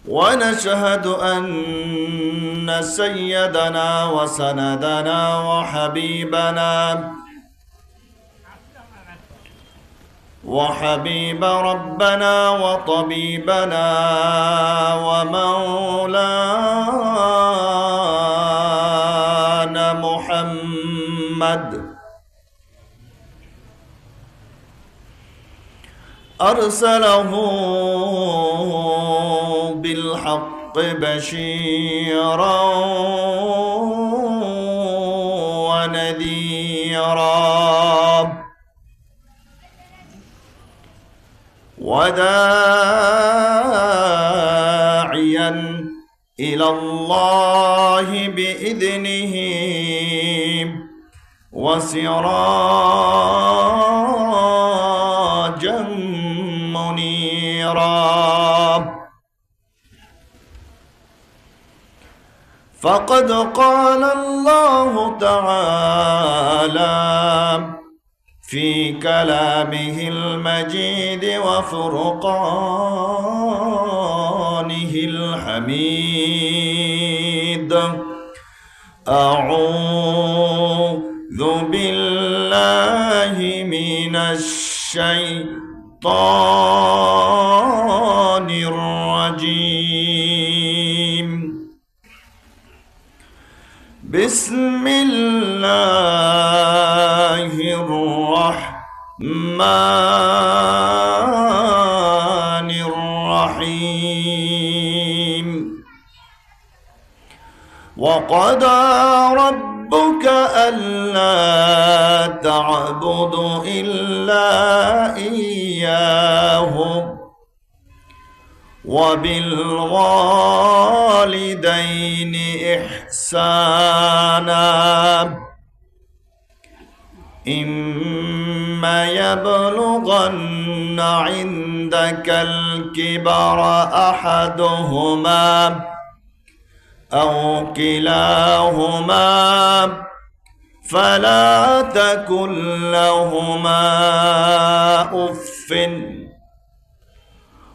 ونشهد أن سيدنا وسندنا وحبيب ربنا وطبيبنا ومولانا محمد أرسله بالحق بشيرا ونذيرا وداعيا إلى الله بإذنه وسراجا منيرا فقد قال الله تعالى في كلامه المجيد وفرقانه الحميد أعوذ بالله من الشيطان الرجيم بسم الله الرحمن الرحيم وقضى ربك ألا تعبدوا إلا إياه وبالوالدين إحسانا إما يبلغن عندك الكبر أحدهما أو كلاهما فلا تقل لهما أف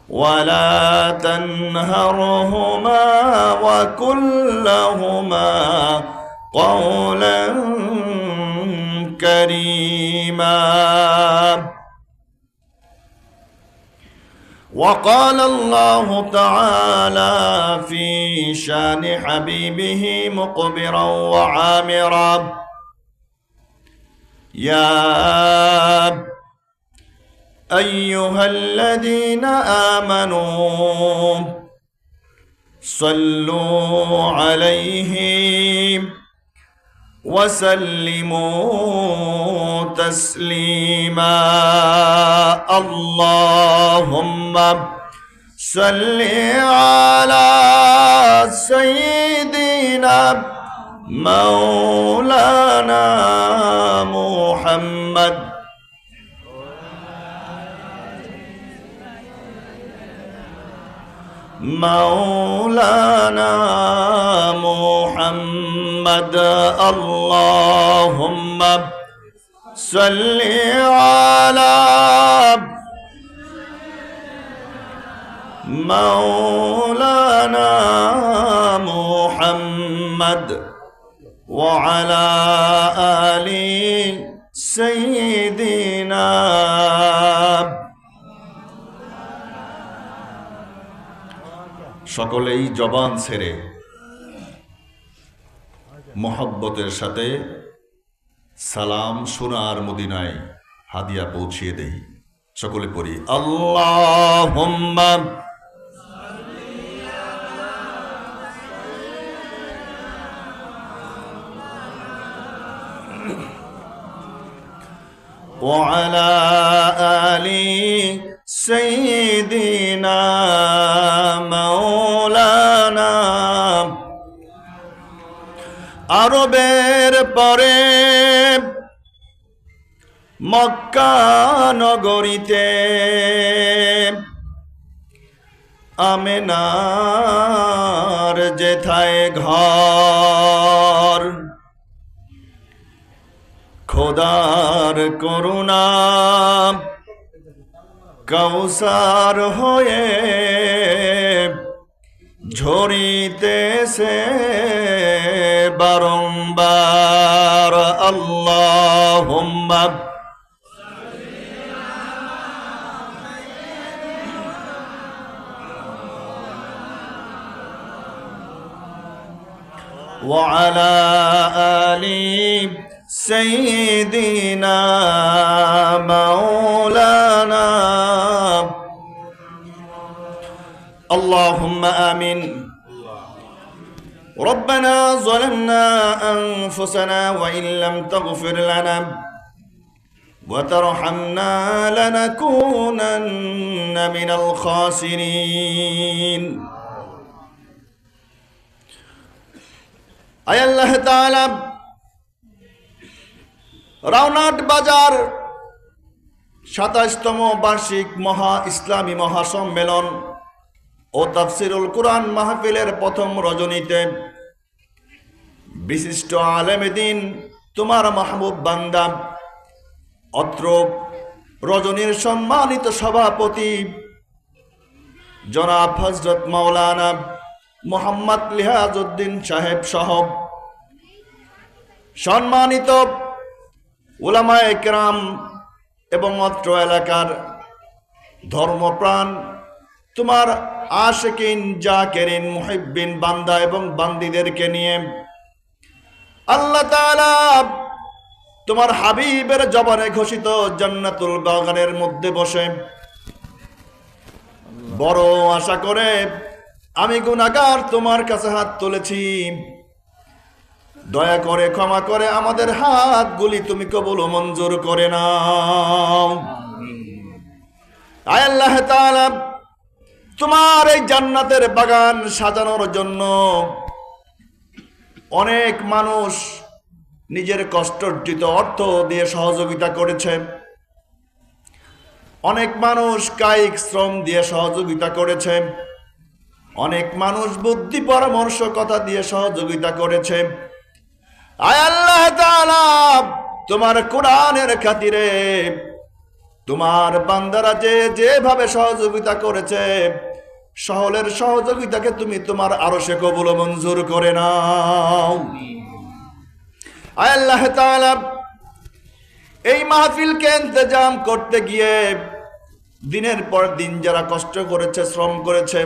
ولا تنهرهما وقل لهما قولا كريما وقال الله تعالى في شان حبيبه مقبرا وعامرا يا أيها الذين آمنوا صلوا عليه وسلموا تسليما اللهم صل على سيدنا مولانا محمد مولانا محمد اللهم صل على مولانا محمد وعلى آل سيدنا সকলেই জবান ছেড়ে মোহব্বতের সাথে সালাম সোনার মদিনায় হাদিয়া পৌঁছিয়ে দেই। সকলে পড়ি আল্লাহুম্মা ওয়া আলা আলি সাইয়্যিদিনা মাওলানা। আরবের পরে মক্কা নগরীতে আমেনার যেথায় ঘর, খোদার করুণা কাউসার হয়ে ঝরিতেছে বারংবার। আল্লাহুম্মা ওয়া আলা আলি সাইয়্যিদিনা মাওলানা। اللهم آمين. ربنا ظلمنا أنفسنا وإن لم تغفر لنا وترحمنا لنكونن من الخاسرين. আয় আল্লাহ তাআলা, রাউনাট বাজার ২৭তম বার্ষিক ইসলামী মহাসম্মেলন ও তাফসিরুল কুরআন মাহফিলের প্রথম রজনীতে বিশিষ্ট আলেম দ্বীন তোমার মাহবুব বান্দা অত্র রজনীর সম্মানিত সভাপতি জনাব হযরত মাওলানা মুহাম্মদ লিহাজউদ্দিন সাহেব সহ সম্মানিত উলামায়ে কেরাম এবং অত্র এলাকার ধর্মপ্রাণ তোমার আশিকিন জাকিরিন মুহিব্বিন বান্দা এবং বান্দীদেরকে নিয়ে আল্লাহ তাআলা তোমার হাবিবের জবানে ঘোষিত জান্নাতুল বাগানের মধ্যে বসে বড় আশা করে আমি গুনাহগার তোমার কাছে হাত তুলেছি। দয়া করে ক্ষমা করে আমাদের হাতগুলি তুমি কবুল ও মঞ্জুর করে নাও। আয় আল্লাহ তাআলা, তোমার এই জান্নাতের বাগান সাজানোর জন্য অনেক মানুষ নিজের কষ্টার্জিত অর্থ দিয়ে সহযোগিতা করেছে, অনেক মানুষ কায়িক শ্রম দিয়ে সহযোগিতা করেছে, অনেক মানুষ বুদ্ধি পরামর্শ কথা দিয়ে সহযোগিতা করেছে। আয় আল্লাহ তাআলা, তোমার কোরআনের খাতিরে তোমার বান্দারা যেভাবে সহযোগিতা করেছে সকলের সহযোগিতাকে তুমি তোমার আরশে কবুল ও মঞ্জুর করে নাও। আয় আল্লাহ তাআলা, এই মাহফিলকে ইন্তজাম করতে গিয়ে দিনের পর দিন যারা কষ্ট করেছে, শ্রম করেছে,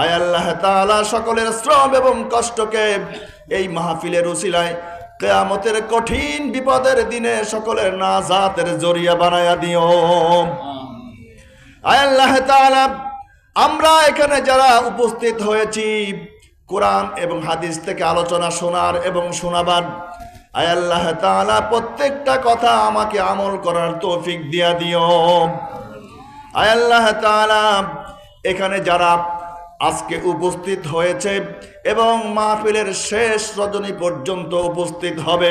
আয় আল্লাহ তাআলা সকলের শ্রম এবং কষ্টকে এই মাহফিলের উসিলায় কিয়ামতের কঠিন বিপদের দিনে সকলের নাজাতের জরিয়া বানায়া দিও। আয় আল্লাহ তাআলা, আমরা এখানে যারা উপস্থিত হয়েছি কোরআন এবং হাদিস থেকে আলোচনা শোনার এবং শোনাবার, আয় আল্লাহ তাআলা প্রত্যেকটা কথা আমাকে আমল করার তৌফিক দিয়া দিও। আয় আল্লাহ তাআলা, এখানে যারা আজকে উপস্থিত হয়েছে এবং মাহফিলের শেষ রজনী পর্যন্ত উপস্থিত হবে,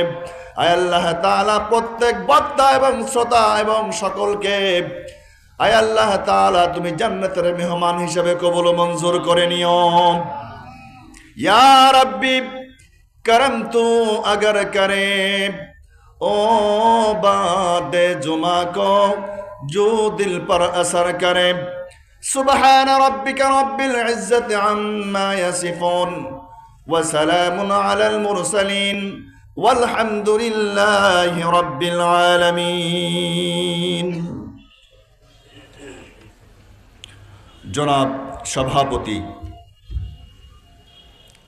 আয় আল্লাহ তাআলা প্রত্যেক বক্তা এবং শ্রোতা এবং সকলকে আয় আল্লাহ তাআলা তুমি জান্নাতের মেহমান হিসেবে কবুল ও মঞ্জুর করে নিও। ইয়া রাব্বি করম তু अगर करे ओ बाद जुमा को जो दिल पर असर करे। सुबहान रब्बिक रब्बिल इज्जति अम्मा यसिफून व सलामुन अलल मुरसलीन वल्हम्दुलिल्लाहि रब्बिल आलामीन। জনাব সভাপতি,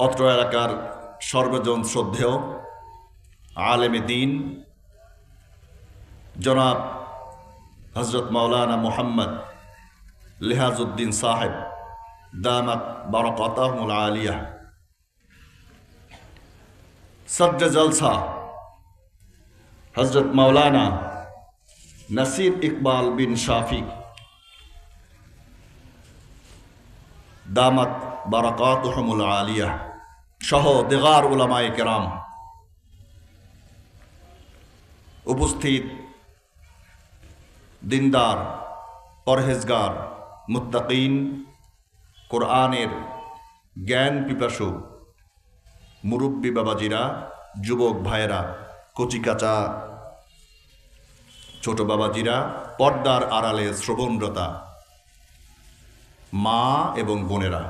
অত্র এলাকার সর্বজন শ্রদ্ধেয় আলেমে দ্বীন জনাব হযরত মাওলানা মুহাম্মদ লিহাজউদ্দিন সাহেব দামাত বারাকাতুহুল আলিয়া, সদর জলসা হযরত মাওলানা নাসির ইকবাল বিন শাফি দামাত বারাকাতুহুল আলিয়া সহ দিগার উলামায়ে কেরাম, উপস্থিত দিনদার, পরহেজগার, মুত্তাকিন, কোরআনের জ্ঞান পিপাসু মুরব্বী বাবাজিরা, যুবক ভাইয়েরা, কচিকাচা ছোট বাবাজিরা, পর্দার আড়ালে শ্রবণরতা মা এবং বোনেরা,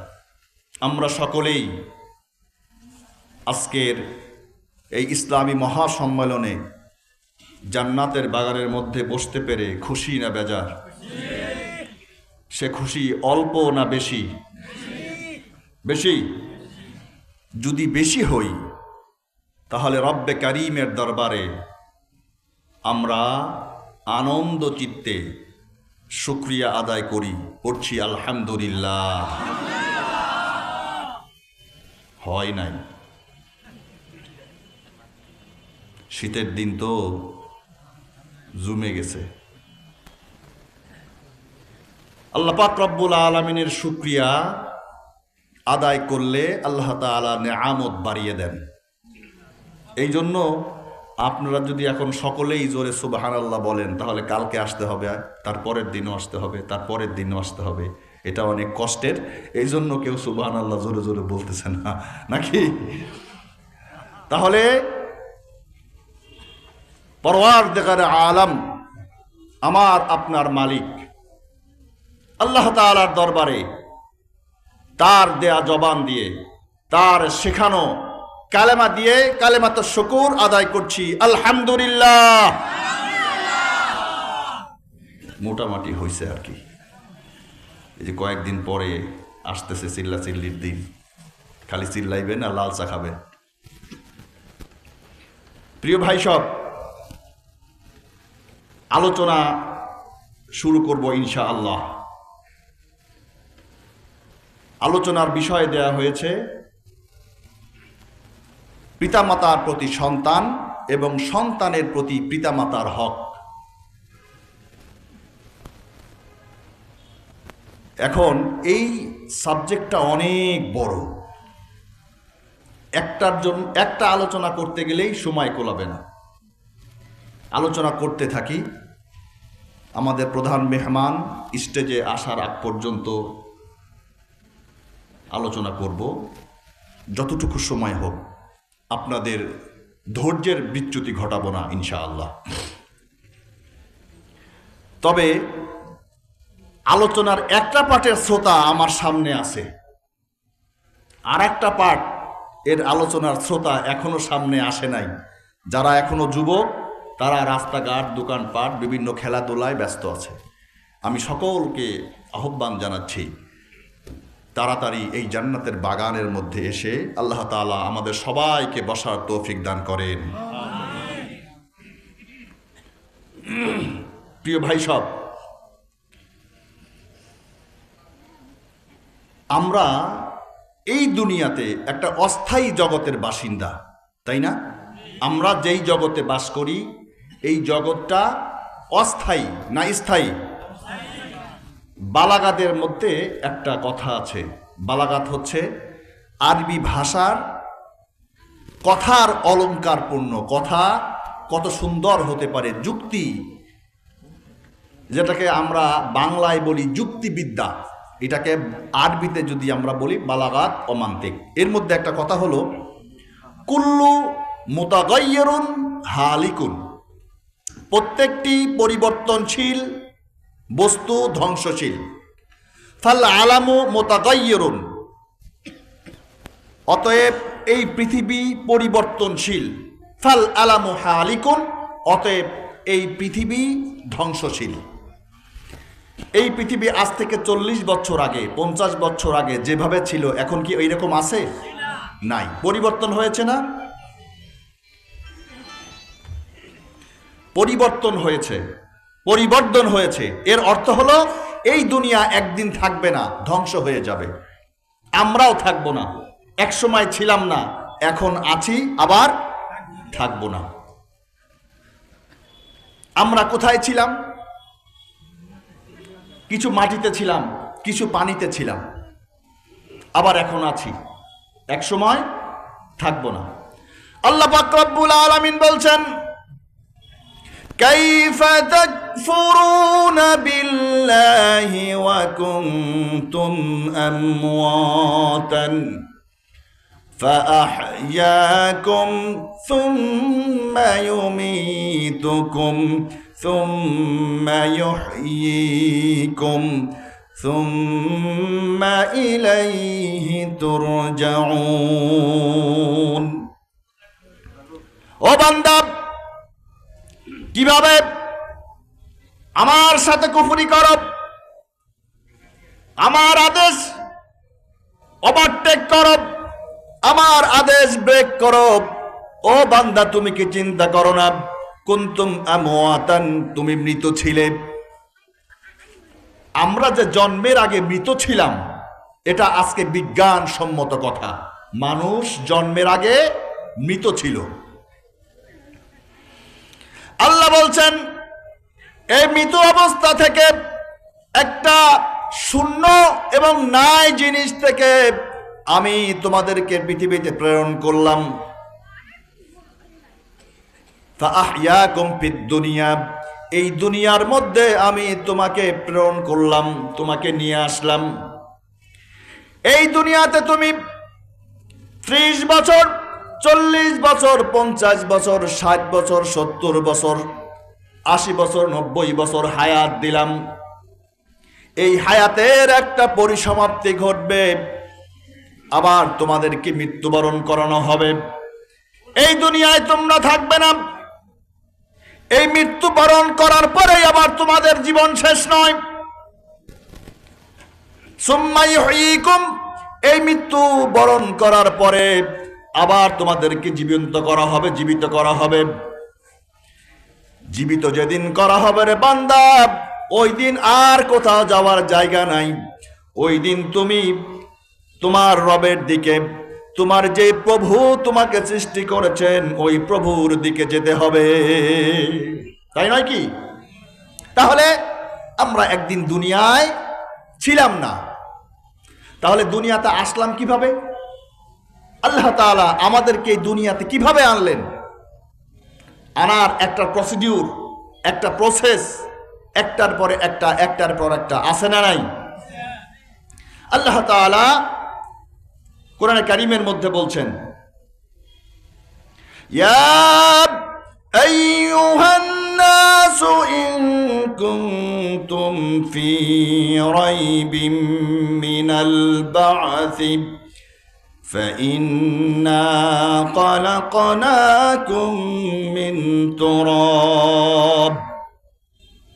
আমরা সকলেই আজকের এই ইসলামী মহাসম্মেলনে জান্নাতের বাগানের মধ্যে বসতে পেরে খুশি না বেজার? সে খুশি অল্প না বেশি? বেশি। যদি বেশি হই তাহলে রব্বে কারীমের দরবারে আমরা আনন্দ চিত্তে শুকরিয়া আদায় করি, পড়ছি আলহামদুলিল্লাহ। হয় নাই। শীতের দিন তো জমে গেছে। আল্লাহ পাক রব্বুল আলামিনের শুকরিয়া আদায় করলে আল্লাহ তাআলা নেয়ামত বাড়িয়ে দেন। এই জন্য আপনারা যদি এখন সকলেই জোরে সুবহানাল্লাহ বলেন তাহলে কালকে আসতে হবে, তারপরের দিনও আসতে হবে, তারপরের দিনও আসতে হবে। এটা অনেক কষ্টের, এই জন্য কেউ সুবহানাল্লাহ জোরে জোরে বলতেছে না, নাকি? তাহলে পরওয়ারদিগারে আলম, আমার আপনার মালিক আল্লাহ তাআলার দরবারে তার দেয়া জবান দিয়ে, তার শেখানো কালেমা দিয়ে কালেমাত শুকুর আদায় করছি আলহামদুলিল্লাহ। মোটামুটি হয়েছে আর কি। এই যে কয়েকদিন পরে আসতেছে চিল্লা চিল্লির দিন, খালি চিল্লাইবেন আর লাল চা খাবেন। প্রিয় ভাই সব, আলোচনা শুরু করব ইনশাআল্লাহ। আলোচনার বিষয় দেয়া হয়েছে পিতামাতার প্রতি সন্তান এবং সন্তানের প্রতি পিতামাতার হক। এখন এই সাবজেক্টটা অনেক বড়, একটা আলোচনা করতে গেলেই সময় কোলাবে না। আলোচনা করতে থাকি, আমাদের প্রধান মেহমান স্টেজে আসার আগ পর্যন্ত আলোচনা করব, যতটুকু সময় হোক। আপনাদের ধৈর্যের বিচ্যুতি ঘটাবো না ইনশাআল্লাহ। তবে আলোচনার একটা পার্টের শ্রোতা আমার সামনে আছে, আর একটা পার্ট এর আলোচনার শ্রোতা এখনো সামনে আসে নাই। যারা এখনো যুবক তারা রাস্তাঘাট, দোকানপাট, বিভিন্ন খেলাধুলায় ব্যস্ত আছে। আমি সকলকে আহ্বান জানাচ্ছি তাড়াতাড়ি এই জান্নাতের বাগানের মধ্যে এসে আল্লাহ তাআলা আমাদের সবাইকে বসার তৌফিক দান করেন। প্রিয় ভাই সব, আমরা এই দুনিয়াতে একটা অস্থায়ী জগতের বাসিন্দা, তাই না? আমরা যেই জগতে বাস করি এই জগৎটা অস্থায়ী না স্থায়ী? বালাগাতের মধ্যে একটা কথা আছে। বালাগাত হচ্ছে আরবি ভাষার কথার অলঙ্কারপূর্ণ কথা, কত সুন্দর হতে পারে, যুক্তি, যেটাকে আমরা বাংলায় বলি যুক্তিবিদ্যা, এটাকে আরবিতে যদি আমরা বলি বালাগাত ও মান্তিক। এর মধ্যে একটা কথা হলো কুল্লু মুতাগায়্যিরুন হালিকুন, প্রত্যেকটি পরিবর্তনশীল বস্তু ধ্বংসশীল। ফাল আলামু মুতাগায়্যিরুন, অতএব এই পৃথিবী পরিবর্তনশীল। ফাল আলামু হালিকুন, অতএব এই পৃথিবী ধ্বংসশীল। এই পৃথিবী আজ থেকে 40 বছর আগে, 50 বছর আগে যেভাবে ছিল এখন কি এইরকম আছে? নাই। পরিবর্তন হয়েছে না? পরিবর্তন হয়েছে, পরিবর্তন হয়েছে। এর অর্থ হলো এই দুনিয়া একদিন থাকবে না, ধ্বংস হয়ে যাবে। আমরাও থাকবো না। এক সময় ছিলাম না, এখন আছি, আবার থাকবো না। আমরা কোথায় ছিলাম? কিছু মাটিতে ছিলাম, কিছু পানিতে ছিলাম, আবার এখন আছি, এক সময় থাকবো না। আল্লাহ পাক রব্বুল আলামিন বলছেন কাইফা তাকফুরুনা বিল্লাহি ওয়া কুনতুম আমওয়াতান فأحياكم ثم يميتكم ثم يحييكم সুম্মা ইলাইহি তুরজাউন। ও বান্দা, কিভাবে আমার সাথে কুফরি করো, আমার আদেশ ওভারটেক করো, আমার আদেশ ব্রেক করো। ও বান্দা, তুমি কি চিন্তা করো না, কুনতুম আমওয়াতান, তুমি মৃত ছিলে। আমরা যে জন্মের আগে মৃত ছিলাম, এটা আজকে বিজ্ঞানসম্মত কথা। মানুষ জন্মের আগে মৃত ছিল। আল্লাহ বলছেন, এই মৃত অবস্থা থেকে, একটা শূন্য এবং নাই জিনিস থেকে আমি তোমাদেরকে পৃথিবীতে প্রেরণ করলাম। ফাআহইয়াকুম ফিদ দুনিয়া, এই দুনিয়ার মধ্যে আমি তোমাকে প্রেরণ করলাম, তোমাকে নিয়ে আসলাম। এই দুনিয়াতে তুমি 30 বছর, 40 বছর, 50 বছর, 60 বছর, 70 বছর, 80 বছর, 90 বছর হায়াত দিলাম। এই হায়াতের একটা পরিসমাপ্তি ঘটবে, আবার তোমাদেরকে মৃত্যুবরণ করানো হবে। এই দুনিয়ায় তোমরা থাকবে না। এই মৃত্যুবরণ করার পরেই আবার তোমাদের জীবন শেষ নয়। সুম্মা ইউহয়িকুম, এই মৃত্যু বরণ করার পরে আবার তোমাদেরকে জীবন্ত করা হবে, জীবিত করা হবে। জীবিত যেদিন করা হবে রে বান্দা, ওই দিন আর কোথাও যাওয়ার জায়গা নাই। ওই দিন তুমি তোমার রবের দিকে, তোমার যে প্রভু তোমাকে সৃষ্টি করেছেন, ওই প্রভুর দিকে যেতে হবে, তাই নয় কি? তাহলে আমরা একদিন দুনিয়ায় ছিলাম না, তাহলে দুনিয়াতে আসলাম কিভাবে? আল্লাহ তাআলা আমাদেরকে এই দুনিয়াতে কিভাবে আনলেন? আনার একটা প্রসিডিউর, একটা প্রসেস, একটার পরে একটা, একটার পর একটা, আছে না নাই? আল্লাহ তাআলা কোরআনে কারীমের মধ্যে বলছেন, ইয়া আইয়ুহান নাসু ইন কুনতুম ফি রাইবিম মিনাল বা'সি فإنا خلقناكم من تراب।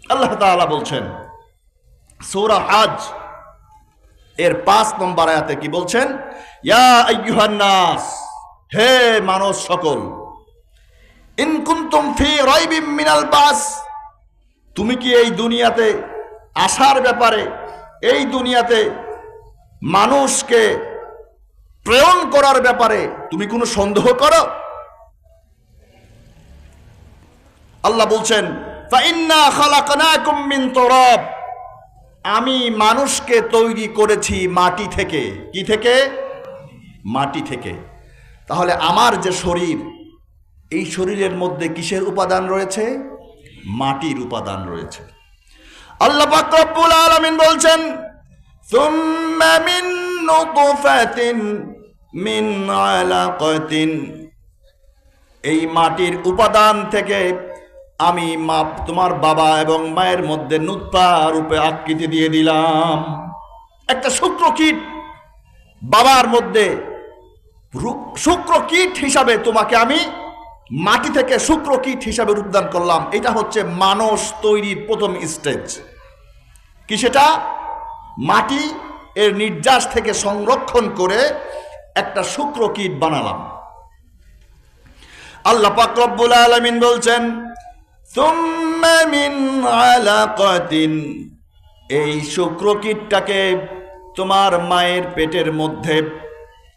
আল্লাহ তাআলা বলছেন সূরা হজ এর 5 নম্বর আয়াতে কি বলছেন? ইয়া আইয়ুহান নাস, হে মানুষ সকল, ইন কুনতুম ফি রাইবিম মিনাল বাস, তুমি কি এই দুনিয়াতে আসার ব্যাপারে, এই দুনিয়াতে মানুষকে প্রেরণ করার ব্যাপারে তুমি কোনো সন্দেহ করো? আল্লাহ বলছেন, ফাইন্না খালাকনাকুম মিন তুরাব, আমি মানুষকে তৈরি করেছি মাটি থেকে। কি থেকে? মাটি থেকে। তাহলে আমার যে শরীর, এই শরীরের মধ্যে কিসের উপাদান রয়েছে? মাটির উপাদান রয়েছে। আল্লাহ পাক রব্বুল আলামিন বলছেন, সুম্মা মিন নুতফাতিন মিন আলাকাতিন, এই মাটির উপাদান থেকে আমি তোমার বাবা এবং মায়ের মধ্যে নুতফা রূপে আকৃতি দিয়ে দিলাম। একটা শুক্রকীট বাবার মধ্যে শুক্রকীট হিসাবে তোমাকে আমি মাটি থেকে শুক্রকীট হিসাবে রূপদান করলাম। এটা হচ্ছে মানুষ তৈরির প্রথম স্টেজ। কি সেটা? মাটি এর নির্যাস থেকে সংরক্ষণ করে একটা শুক্রকীট বানালাম। আল্লাহ পাক রব্বুল আলামিন বলছেন, সুম্মা মিন আলাকাতিন, এই শুক্রকীটটাকে তোমার মায়ের পেটের মধ্যে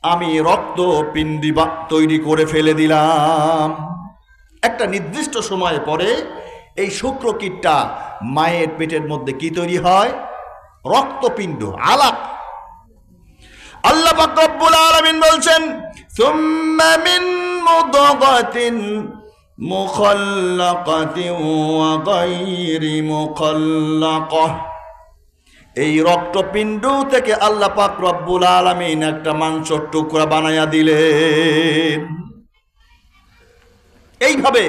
আমি রক্তপিণ্ড তৈরি করে ফেলে দিলাম। একটা নির্দিষ্ট সময় পরে এই শুক্রকীটটা মায়ের পেটের মধ্যে কি তৈরি হয়? রক্তপিণ্ড, আলাক। আল্লাহ পাক রব্বুল আলামিন বলছেন, সুম্মা মিন মুদগাতিন মুখাল্লাকাতিন ওয়া গায়রি মুখাল্লাকাহ, এই রক্তপিণ্ড থেকে আল্লাহ পাক রব্বুল আলামিন একটা মাংসের টুকরা বানায়া দিলেন। এইভাবে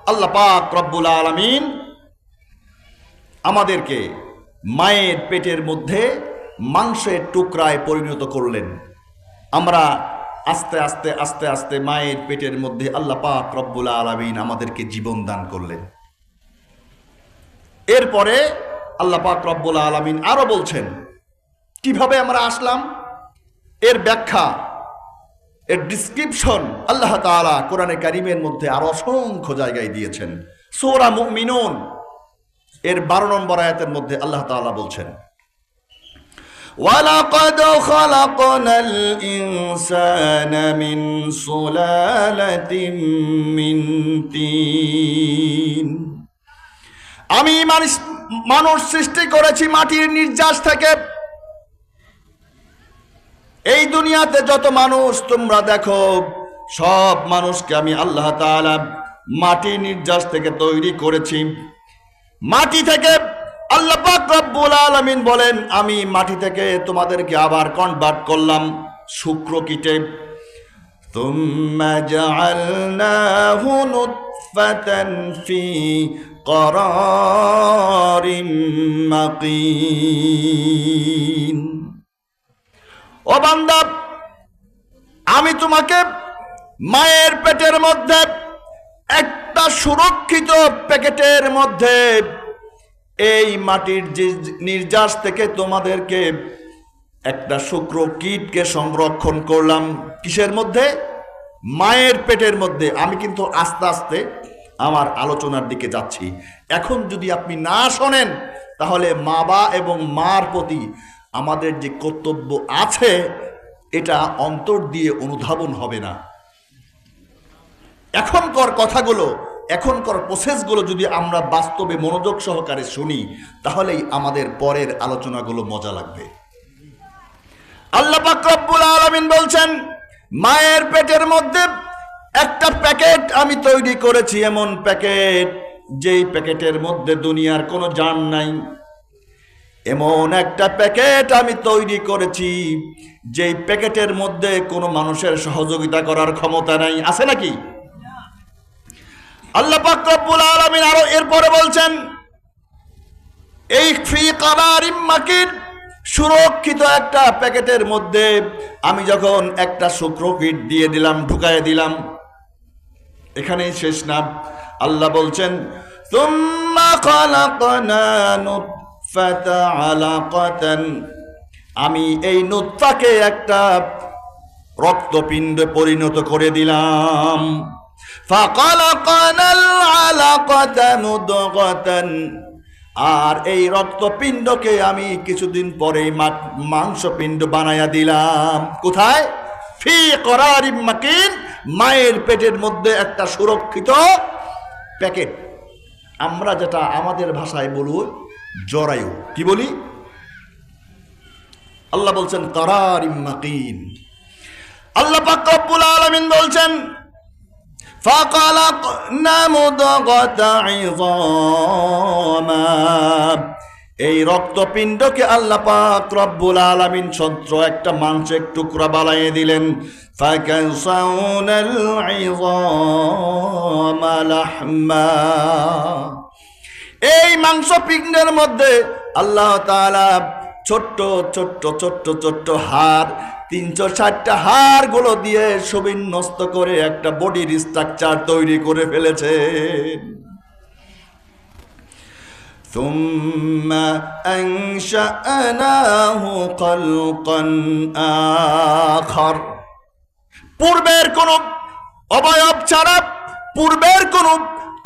আল্লাহ পাক রব্বুল আলামিন আমাদেরকে মায়ের পেটের মধ্যে মাংসের টুকরায় পরিণত করলেন। আমরা আস্তে আস্তে আস্তে আস্তে মায়ের পেটের মধ্যে আল্লাহ পাক রব্বুল আলামিন আমাদেরকে জীবন দান করলেন। এরপরে আল্লাহ পাক রব্বুল আলামিন আরো বলছেন কিভাবে আমরা আসলাম, এর ব্যাখ্যা, এর ডিসক্রিপশন আল্লাহ তাআলা কোরআনে কারিমের মধ্যে আরো অসংখ্য জায়গায় দিয়েছেন। সূরা মুমিনুন এর 12 নম্বর আয়াতের মধ্যে আল্লাহ তাআলা বলছেন, ওয়ালাকাদ খালাকনাল ইনসানা মিন সুলালাতিন মিন তিন। আমি মানুষ সৃষ্টি করেছি মাটির নির্যাস থেকে। এই দুনিয়াতে যত মানুষ তোমরা দেখো, সব মানুষকে আমি আল্লাহ তাআলা মাটির নির্যাস থেকে তৈরি করেছি। মাটি থেকে আল্লাহ পাক রব্বুল আলামিন বলেন, আমি মাটি থেকে তোমাদেরকে আবার কনভার্ট করলাম শুক্রকীটে। তুম্মা জাআলনাহু নুতফাতান ফি করারিম মাকিন। ও বান্দা, আমি তোমাকে মায়ের পেটের মধ্যে একটা সুরক্ষিত প্যাকেটের মধ্যে এই মাটির নির্যাস থেকে তোমাদেরকে একটা শুক্র কীটকে সংরক্ষণ করলাম। কিসের মধ্যে? মায়ের পেটের মধ্যে। আমি কিন্তু আস্তে আস্তে আমার আলোচনার দিকে যাচ্ছি। এখন যদি আপনি না শোনেন তাহলে মা বা এবং মার প্রতি আমাদের যে কর্তব্য আছে এটা অন্তর দিয়ে অনুধাবন হবে না। এখনকার কথাগুলো, এখনকার প্রসেসগুলো যদি আমরা বাস্তবে মনোযোগ সহকারে শুনি তাহলেই আমাদের পরের আলোচনাগুলো মজা লাগবে। আল্লাহ পাক রব্বুল আলামিন বলছেন, মায়ের পেটের মধ্যে একটা প্যাকেট আমি তৈরি করেছি, এমন প্যাকেট যেই প্যাকেটের মধ্যে দুনিয়ার কোনো জান নাই। এমন একটা প্যাকেট আমি তৈরি করেছি যেই প্যাকেটের মধ্যে কোনো মানুষের সহযোগিতা করার ক্ষমতা নাই। আছে নাকি? আল্লাহ পাক রব্বুল আলামিন আরো এরপরে বলছেন, এই ফি করারিম মাকিন, সুরক্ষিত একটা প্যাকেটের মধ্যে আমি যখন একটা শুক্রকীট দিয়ে দিলাম, ঢুকায় দিলাম, এখানেই শেষ না। আল্লাহ বলছেন, তুম্মা খালাকনা নুতফাতা আলাকাতান, আমি এই নুতফাকে একটা রক্তপিণ্ডে পরিণত করে দিলাম। ফাখালাকনাল আলাকাতা মুদগাতান, আর এই রক্তপিণ্ডকে আমি কিছুদিন পরে মাংসপিণ্ড বানায়া দিলাম। কোথায়? ফি করারিম মাকিন, মায়ের পেটের মধ্যে একটা সুরক্ষিত প্যাকেট। আমরা যেটা আমাদের ভাষায় বলি জরায়ু, কি বলি? আল্লাহ বলছেন করারিম মাকিন। আল্লাহ পাক রব্বুল আলামিন বলছেন, ফাখালাকনা মুদগাতা ইযামা, এই রক্তপিণ্ডকে আল্লাহ পাক রব্বুল আলামিন ছত্র একটা মাংসের টুকরা বানিয়ে দিলেন। ফাকাসাউনাল ইযামা লাহমা, এই মাংসপিণ্ডের মধ্যে আল্লাহ তাআলা ছোট্ট ছোট্ট ছোট্ট ছোট্ট হাড়, 360টা হাড় গুলো দিয়ে সুবিন্যস্ত করে একটা বডির স্ট্রাকচার তৈরি করে ফেলেছেন। সুম্মা আনশাআনাহু খালকান আখার, পূর্বের কোন অবয়ব ছাড়া, পূর্বের কোন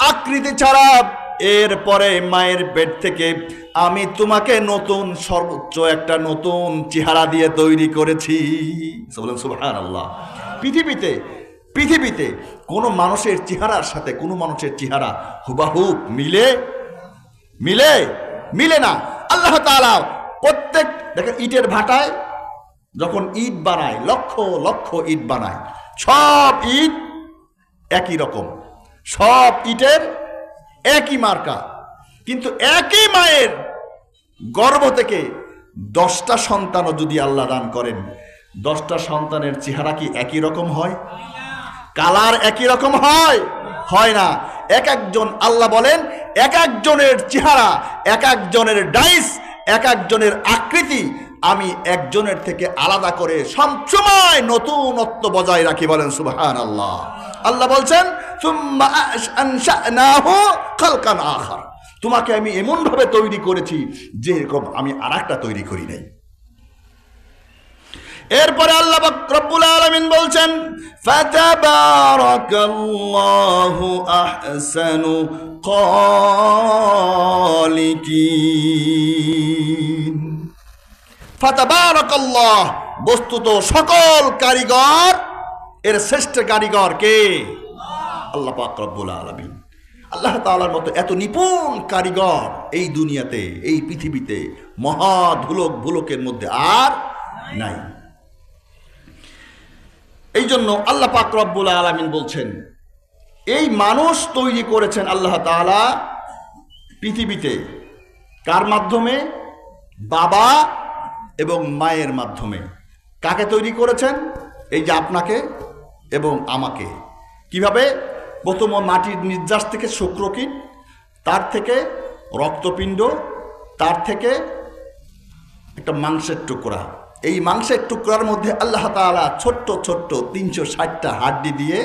আকৃতি ছাড়া এরপরে মায়ের পেট থেকে আমি তোমাকে নতুন সর্বোচ্চ একটা নতুন চেহারা দিয়ে তৈরি করেছি। বলেন সুবহানাল্লাহ। পৃথিবীতে কোনো মানুষের চেহারার সাথে কোনো মানুষের চেহারা হুবাহুব মিলে না। আল্লাহ তাআলা প্রত্যেক, দেখেন ইটের ভাটায় যখন ইট বানায়, লক্ষ লক্ষ ইট বানায়, সব ইট একই রকম, সব ইটের একই মার্কা, কিন্তু একই মায়ের গর্ভ থেকে 10টা সন্তানও যদি আল্লাহ দান করেন, 10টা সন্তানের চেহারা কি একই রকম হয়? কালার একই রকম হয়? হয় না। এক একজন, আল্লাহ বলেন এক একজনের চেহারা, এক একজনের ডাইস এক একজনের আকৃতি আমি একজনের থেকে আলাদা করে সবসময় নতুনত্ব বজায় রাখি। বলেন সুবহানাল্লাহ। আল্লাহ বলছেন সুম্মা আনশানাহু খালকান আখার, তোমাকে আমি এমন ভাবে তৈরি করেছি যেরকম আমি আরেকটা তৈরি করি নাই। এরপরে আল্লাহ রব্বুল আলামিন বলছেন ফাতাবারাকাল্লাহু আহসানু খালিকিন। ফাতাবারাকাল্লাহ, বস্তুত সকল কারিগর এর শ্রেষ্ঠ কারিগর কে? আল্লাহ পাক রব্বুল আলামিন। আল্লাহ তাআলার মতো এত নিপুণ কারিগর এই দুনিয়াতে, এই পৃথিবীতে, মহা ধুলক ভুলকের মধ্যে আর নাই। এই জন্য আল্লাহ পাক রব্বুল আলামিন বলছেন এই মানুষ তৈরি করেছেন আল্লাহ তাআলা পৃথিবীতে কার মাধ্যমে? বাবা এবং মায়ের মাধ্যমে। কাকে তৈরি করেছেন? এই যে আপনাকে এবং আমাকে। কিভাবে? প্রথম মাটির নির্যাস থেকে শুক্রকীট, তার থেকে রক্তপিণ্ড, তার থেকে একটা মাংসের টুকরা। এই মাংসের টুকরার মধ্যে আল্লাহ তাআলা ছোট্ট ছোট্ট 360টা হাড্ডি দিয়ে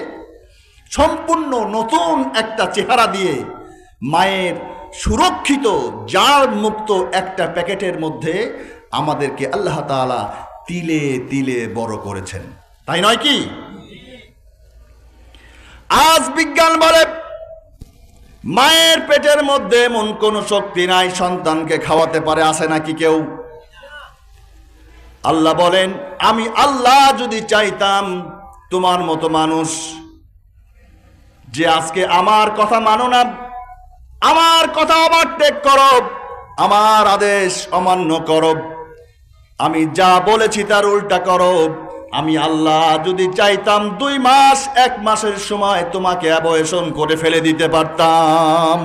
সম্পূর্ণ নতুন একটা চেহারা দিয়ে মায়ের সুরক্ষিত জার্ম মুক্ত একটা প্যাকেটের মধ্যে আমাদেরকে আল্লাহ তাআলা তিলে তিলে বড় করেছেন। তাই নয় কি? আজ বিজ্ঞান বলে মায়ের পেটের মধ্যে এমন কোনো শক্তি নাই সন্তানকে খাওয়াতে পারে। আছে নাকি কেউ? আল্লাহ বলেন আমি আল্লাহ যদি চাইতাম তোমার মতো মানুষ যে আজকে আমার কথা মানো না, আমার কথা ওভারটেক করো, আমার আদেশ অমান্য করো, আমি যা বলেছি তার উল্টা করো, আমি আল্লাহ যদি চাইতাম 2 মাস 1 মাসের সময় তোমাকে অ্যাবর্শন করে ফেলে দিতে পারতাম।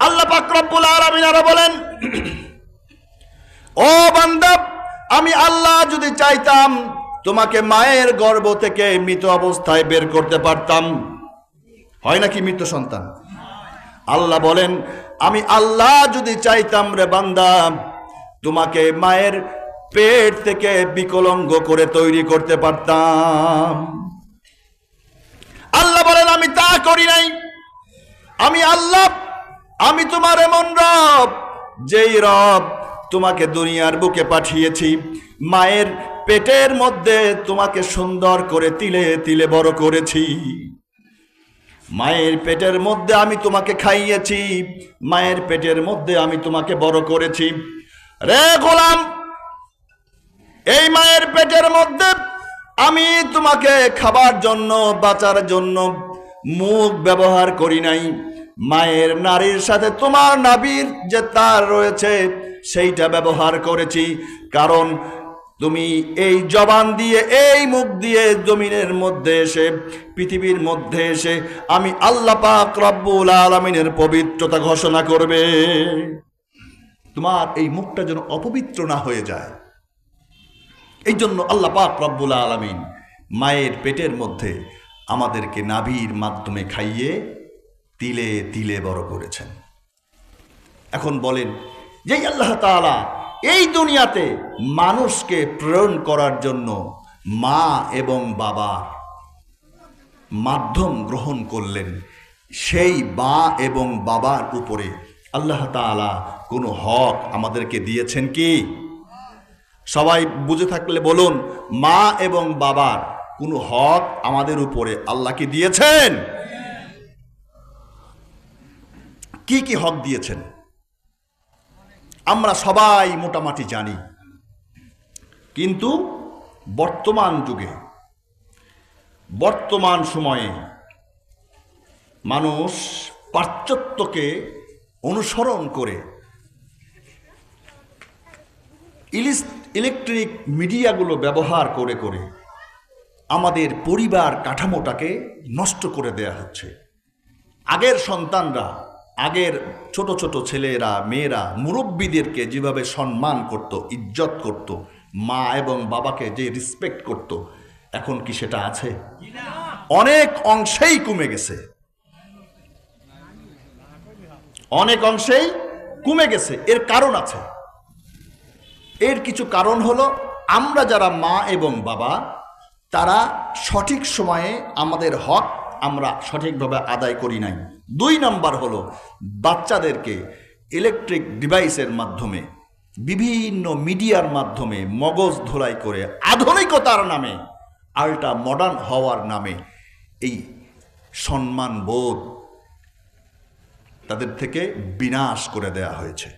আল্লাহ পাক রব্বুল আলামিন আরো বলেন ও বান্দা আমি আল্লাহ যদি চাইতাম তোমাকে মায়ের গর্ভ থেকে মৃত অবস্থায় বের করতে পারতাম। হয় নাকি মৃত সন্তান? আল্লাহ বলেন আমি আল্লাহ যদি চাইতাম রে বান্দা তোমাকে মায়ের পেট থেকে বিকলাঙ্গ করে তৈরি করতে পারতাম। আল্লাহ বলেন আমি তা করি নাই। আমি আল্লাহ, আমি তোমার এমন রব যেই রব তোমাকে দুনিয়ার বুকে পাঠিয়েছি, মায়ের পেটের মধ্যে তোমাকে সুন্দর করে তিলে তিলে বড় করেছি, মায়ের পেটের মধ্যে আমি তোমাকে খাইয়েছি, মায়ের পেটের মধ্যে আমি তোমাকে বড় করেছি। রে গোলাম, এই মায়ের পেটের মধ্যে আমি তোমাকে খাবার জন্য, বাঁচার জন্য মুখ ব্যবহার করি নাই। মায়ের নারীর সাথে তোমার নাভির যে তার রয়েছে সেইটা ব্যবহার করেছি, কারণ তুমি এই জবান দিয়ে, এই মুখ দিয়ে জমিনের মধ্যে এসে, পৃথিবীর মধ্যে এসে আমি আল্লাহ পাক রব্বুল আলামিনের পবিত্রতা ঘোষণা করবে। তোমার এই মুখটা যেন অপবিত্র না হয়ে যায়। এই জন্য আল্লাহ পাক রব্বুল আলামিন মায়ের পেটের মধ্যে আমাদেরকে নাভির মাধ্যমে খাইয়ে তিলে তিলে বড় করেছেন। এখন বলেন যে আল্লাহ তাআলা এই দুনিয়াতে মানুষকে প্রেরণ করার জন্য মা এবং বাবার মাধ্যম গ্রহণ করলেন, সেই মা এবং বাবার উপরে আল্লাহ তাআলা কোনো হক আমাদেরকে দিয়েছেন কি? সবাই বুঝে থাকলে বলুন, মা এবং বাবার কোনো হক আমাদের উপরে আল্লাহ কি দিয়েছেন? কি কি হক দিয়েছেন আমরা সবাই মোটামুটি জানি, কিন্তু বর্তমান যুগে, বর্তমান সময়ে মানুষ পাশ্চাত্যকে অনুসরণ করে ইলেকট্রিক মিডিয়াগুলো ব্যবহার করে করে আমাদের পরিবার কাঠামোটাকে নষ্ট করে দেয়া হচ্ছে। আগের সন্তানরা, আগের ছোট ছোট ছেলেরা, মেয়েরা মুরব্বীদেরকে যেভাবে সম্মান করত, ইজ্জত করত, মা এবং বাবাকে যে রেসপেক্ট করত, এখন কি সেটা আছে? অনেক অংশেই কমে গেছে, অনেক অংশেই কমে গেছে। এর কারণ আছে। এর কিছু কারণ হলো আমরা যারা মা এবং বাবা, তারা সঠিক সময়ে আমাদের হক আমরা সঠিকভাবে আদায় করি নাই। 2 নম্বর হলো বাচ্চাদেরকে ইলেকট্রিক ডিভাইসের মাধ্যমে, বিভিন্ন মিডিয়ার মাধ্যমে মগজ ধোলাই করে আধুনিকতার নামে, আল্ট্রা মডার্ন হওয়ার নামে এই সম্মান বোধ তাদের থেকে বিনাশ করে দেয়া হয়েছে।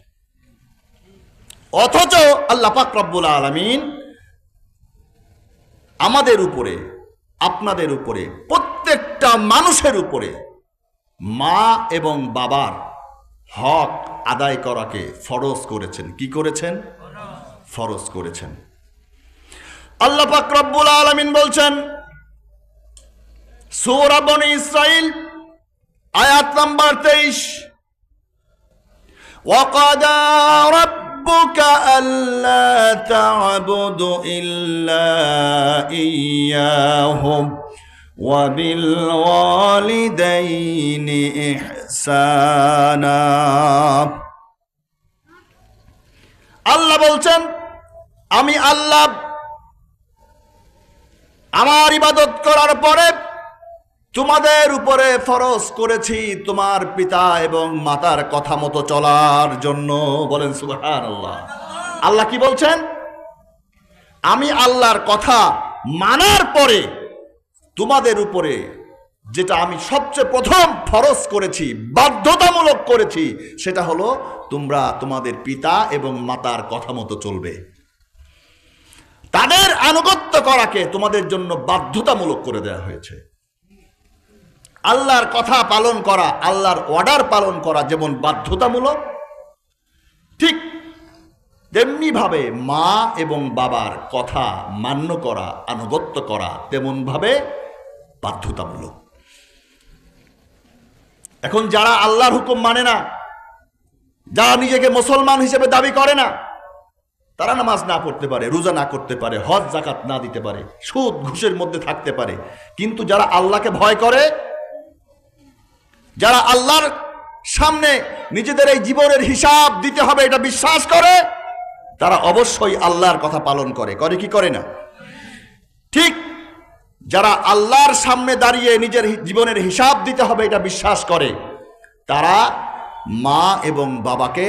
অথচ আল্লাহ পাক রব্বুল আলামিন আমাদের উপরে, আপনাদের উপরে, প্রত্যেকটা মানুষের উপরে মা এবং বাবার হক আদায় করাকে ফরজ করেছেন। কি করেছেন? ফরজ করেছেন। আল্লাহ পাক রব্বুল আলামিন বলছেন সূরা বনী ইসরাইল আয়াত নাম্বার 23, ওয়াকাদা রাব্বুকা আল্লা তা'বুদু ইল্লা ইয়্যাহু ওয়া বিল ওয়ালিদাইনি ইহসানা। আল্লাহ বলছেন আমি আল্লাহ আমার ইবাদত করার পরে তোমাদের উপরে ফরজ করেছি তোমার পিতা এবং মাতার কথা মতো চলার জন্য। বলেন সুবহানাল্লাহ। আল্লাহ কি বলছেন? আমি আল্লাহর কথা মানার পরে তোমাদের উপরে যেটা আমি সবচেয়ে প্রথম ফরজ করেছি, বাধ্যতামূলক করেছি, সেটা হলো তোমরা তোমাদের পিতা এবং মাতার কথা মতো চলবে। তাদের আনুগত্য করাকে তোমাদের জন্য বাধ্যতামূলক করে দেওয়া হয়েছে। আল্লাহর কথা পালন করা, আল্লাহর অর্ডার পালন করা যেমন বাধ্যতামূলক, ঠিক তেমনি ভাবে মা এবং বাবার কথা মান্য করা, আনুগত্য করা তেমন ভাবে বাধ্যতামূলক। এখন যারা আল্লাহর হুকুম মানে না, যারা নিজেকে মুসলমান হিসেবে দাবি করে না, তারা নামাজ না পড়তে পারে, রোজা না করতে পারে, হজ যাকাত না দিতে পারে, সুদ ঘুষের মধ্যে থাকতে পারে, কিন্তু যারা আল্লাহকে ভয় করে, যারা আল্লাহর সামনে নিজেদের এই জীবনের হিসাব দিতে হবে এটা বিশ্বাস করে, তারা অবশ্যই আল্লাহর কথা পালন করে। করে কি করে না? ঠিক যারা আল্লাহর সামনে দাঁড়িয়ে নিজের জীবনের হিসাব দিতে হবে এটা বিশ্বাস করে, তারা মা এবং বাবাকে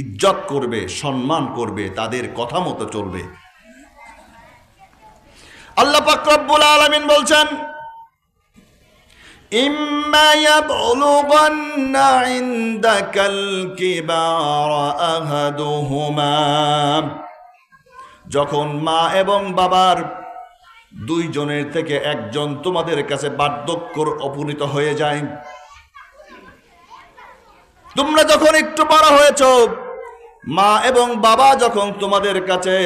ইজ্জত করবে, সম্মান করবে, তাদের কথা মতো চলবে। আল্লাহ পাক রব্বুল আলামিন বলছেন ইম্মা ইয়াবলুগান্না ইনদাকাল কিবারা আহাদুহুমা, যখন মা এবং বাবার দুইজনের থেকে একজন তোমাদের কাছে বার্ধক্যর উপনীত হয়ে যায়, তোমরা যখন একটু বড় হয়েছ, মা এবং বাবা যখন তোমাদের কাছে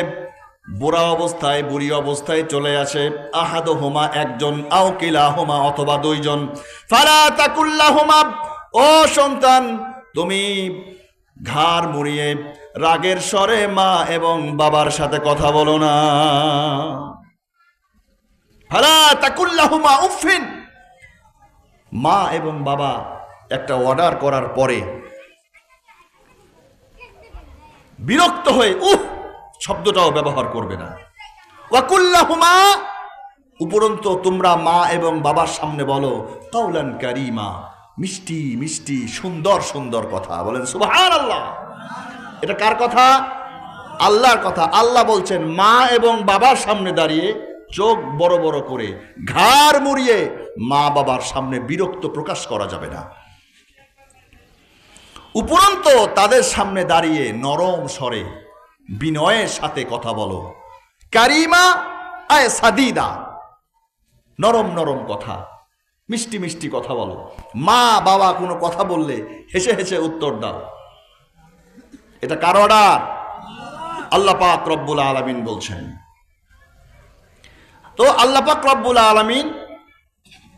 বুড়া অবস্থায়, বুড়ি অবস্থায় চলে আসে, আহাদুহুমা একজন, আও কিলাহুমা অথবা দুইজন, ফালা তাকুল্লাহুমা, ও সন্তান তুমি ঘাড় মুড়িয়ে রাগের স্বরে মা এবং বাবার সাথে কথা বলো না। ফালা তাকুল্লাহুমা উফিন, মা এবং বাবা একটা অর্ডার করার পরে বিরক্ত হয়ে উফ শব্দটাও ব্যবহার করবে না। ওয়াকুল্লাহুমা, উপরন্ত তোমরা মা এবং বাবার সামনে বলো কাউলান কারীমা, মিষ্টি মিষ্টি সুন্দর সুন্দর কথা। বলেন সুবহানাল্লাহ। এটা কার কথা? আল্লাহর কথা। আল্লাহ বলছেন মা এবং বাবার সামনে দাঁড়িয়ে চোখ বড় বড় করে ঘাড় মুড়িয়ে মা বাবার সামনে বিরক্ত প্রকাশ করা যাবে না। উপরন্ত তাদের সামনে দাঁড়িয়ে নরম স্বরে বিনয়ের সাথে কথা বলো। কারিমা আয় সাদিদা, নরম নরম কথা, মিষ্টি মিষ্টি কথা বলো। মা বাবা কোনো কথা বললে হেসে হেসে উত্তর দাও। এটা কার অর্ডার? আল্লাহ পাক রব্বুল আলামিন বলছেন। তো আল্লাহ পাক রব্বুল আলামিন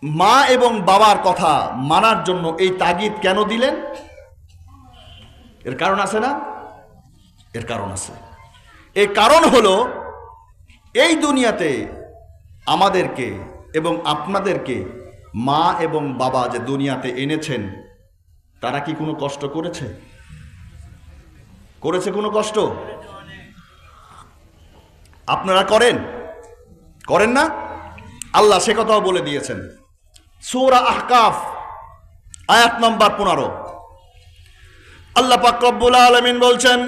মা এবং বাবার কথা মানার জন্য এই তাগিদ কেন দিলেন? এর কারণ আছে না? এর কারণ আছে। এর কারণ হলো এই দুনিয়াতে আমাদেরকে এবং আপনাদেরকে মা এবং বাবা যে দুনিয়াতে এনেছেন, তারা কি কোনো কষ্ট করেছে? করেছে কোনো কষ্ট? আপনারা করেন? করেন না? আল্লাহ সে কথাও বলে দিয়েছেন। সূরা আহকাফ আয়াত নম্বর 15, আল্লাহ পাক রব্বুল আলামিন বলছেন,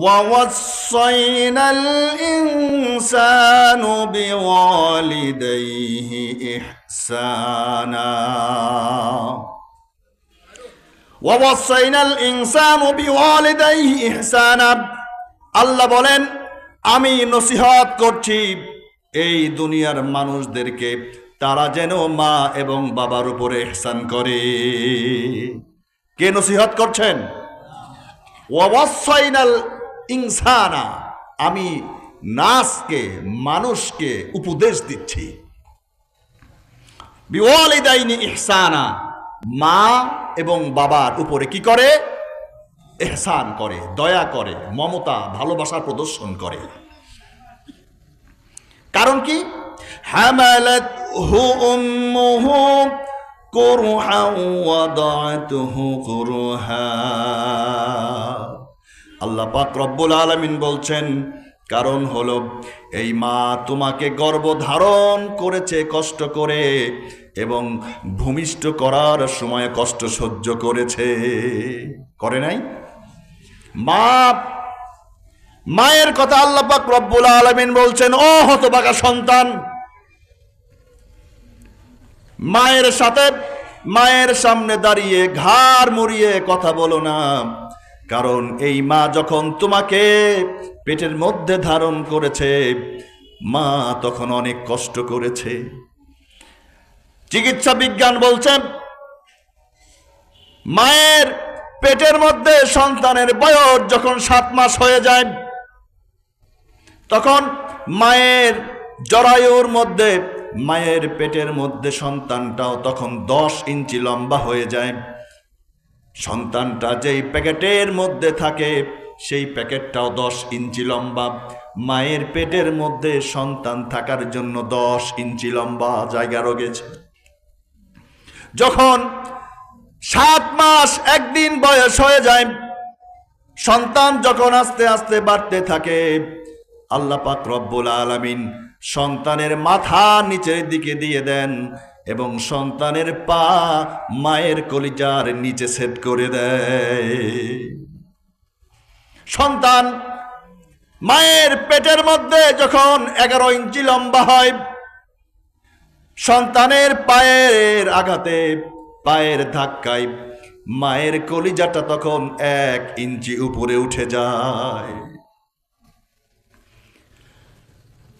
ওয়াওয়াসাইনাল ইনসানু বিওয়ালিদাইহি ইহসানা। ওয়াওয়াসাইনাল ইনসানু বিওয়ালিদাইহি ইহসানা। আল্লাহ বলেন, আমি নসিহত করছি এই দুনিয়ার মানুষদেরকে, তারা যেন মা এবং বাবার উপরে ইহসান করে। কে নসিহত করছেন? ওয়াওয়াসাইনাল ইনসানা, আমি নাসকে, মানুষকে উপদেশ দিচ্ছি। বিওয়ালিদাইনি ইহসানা, মা এবং বাবার উপরে কি করে? ইহসান করে, দয়া করে, মমতা, ভালোবাসা প্রদর্শন করে। কারণ কি? হামালাতহু উম্মুহু কুরহা ওয়াদাআতুহু কুরহা। আল্লাহ পাক রব্বুল আলামিন বলছেন, কারণ হলো এই মা তোমাকে গর্ভধারণ করেছে কষ্ট করে, এবং ভূমিষ্ঠ করার সময় কষ্ট সহ্য করেছে। করে নাই? মায়ের কথা আল্লাহ পাক রব্বুল আলামিন বলছেন, ও হতভাগা সন্তান, মায়ের সাথে, মায়ের সামনে দাঁড়িয়ে ঘাড় মুড়িয়ে কথা বলো না। কারণ এই মা যখন তোমাকে পেটের মধ্যে ধারণ করেছে, মা তখন অনেক কষ্ট করেছে। চিকিৎসা বিজ্ঞান বলছে, মায়ের পেটের মধ্যে সন্তানের বয়স যখন 7 মাস হয়ে যায়, তখন মায়ের জরায়ুর মধ্যে, মায়ের পেটের মধ্যে সন্তানটাও তখন 10 ইঞ্চি লম্বা হয়ে যায়। সন্তানটা যেই প্যাকেটের মধ্যে থাকে, সেই প্যাকেটটাও 10 ইঞ্চি লম্বা। মায়ের পেটের মধ্যে সন্তান থাকার জন্য 10 ইঞ্চি লম্বা জায়গা রয়েছে। যখন 7 মাস 1 দিন বয়স হয়ে যায়, সন্তান যখন আস্তে আস্তে বাড়তে থাকে, আল্লাহ পাক রব্বুল আলামিন সন্তানের মাথা নিচের দিকে দিয়ে দেন এবং সন্তানের পা মায়ের কলিজার নিচে সেট করে দেয়। সন্তান মায়ের পেটের মধ্যে যখন 11 ইঞ্চি লম্বা হয়, সন্তানের পায়ের আঘাতে, পায়ের ধাক্কায় মায়ের কলিজাটা তখন 1 ইঞ্চি উপরে উঠে যায়।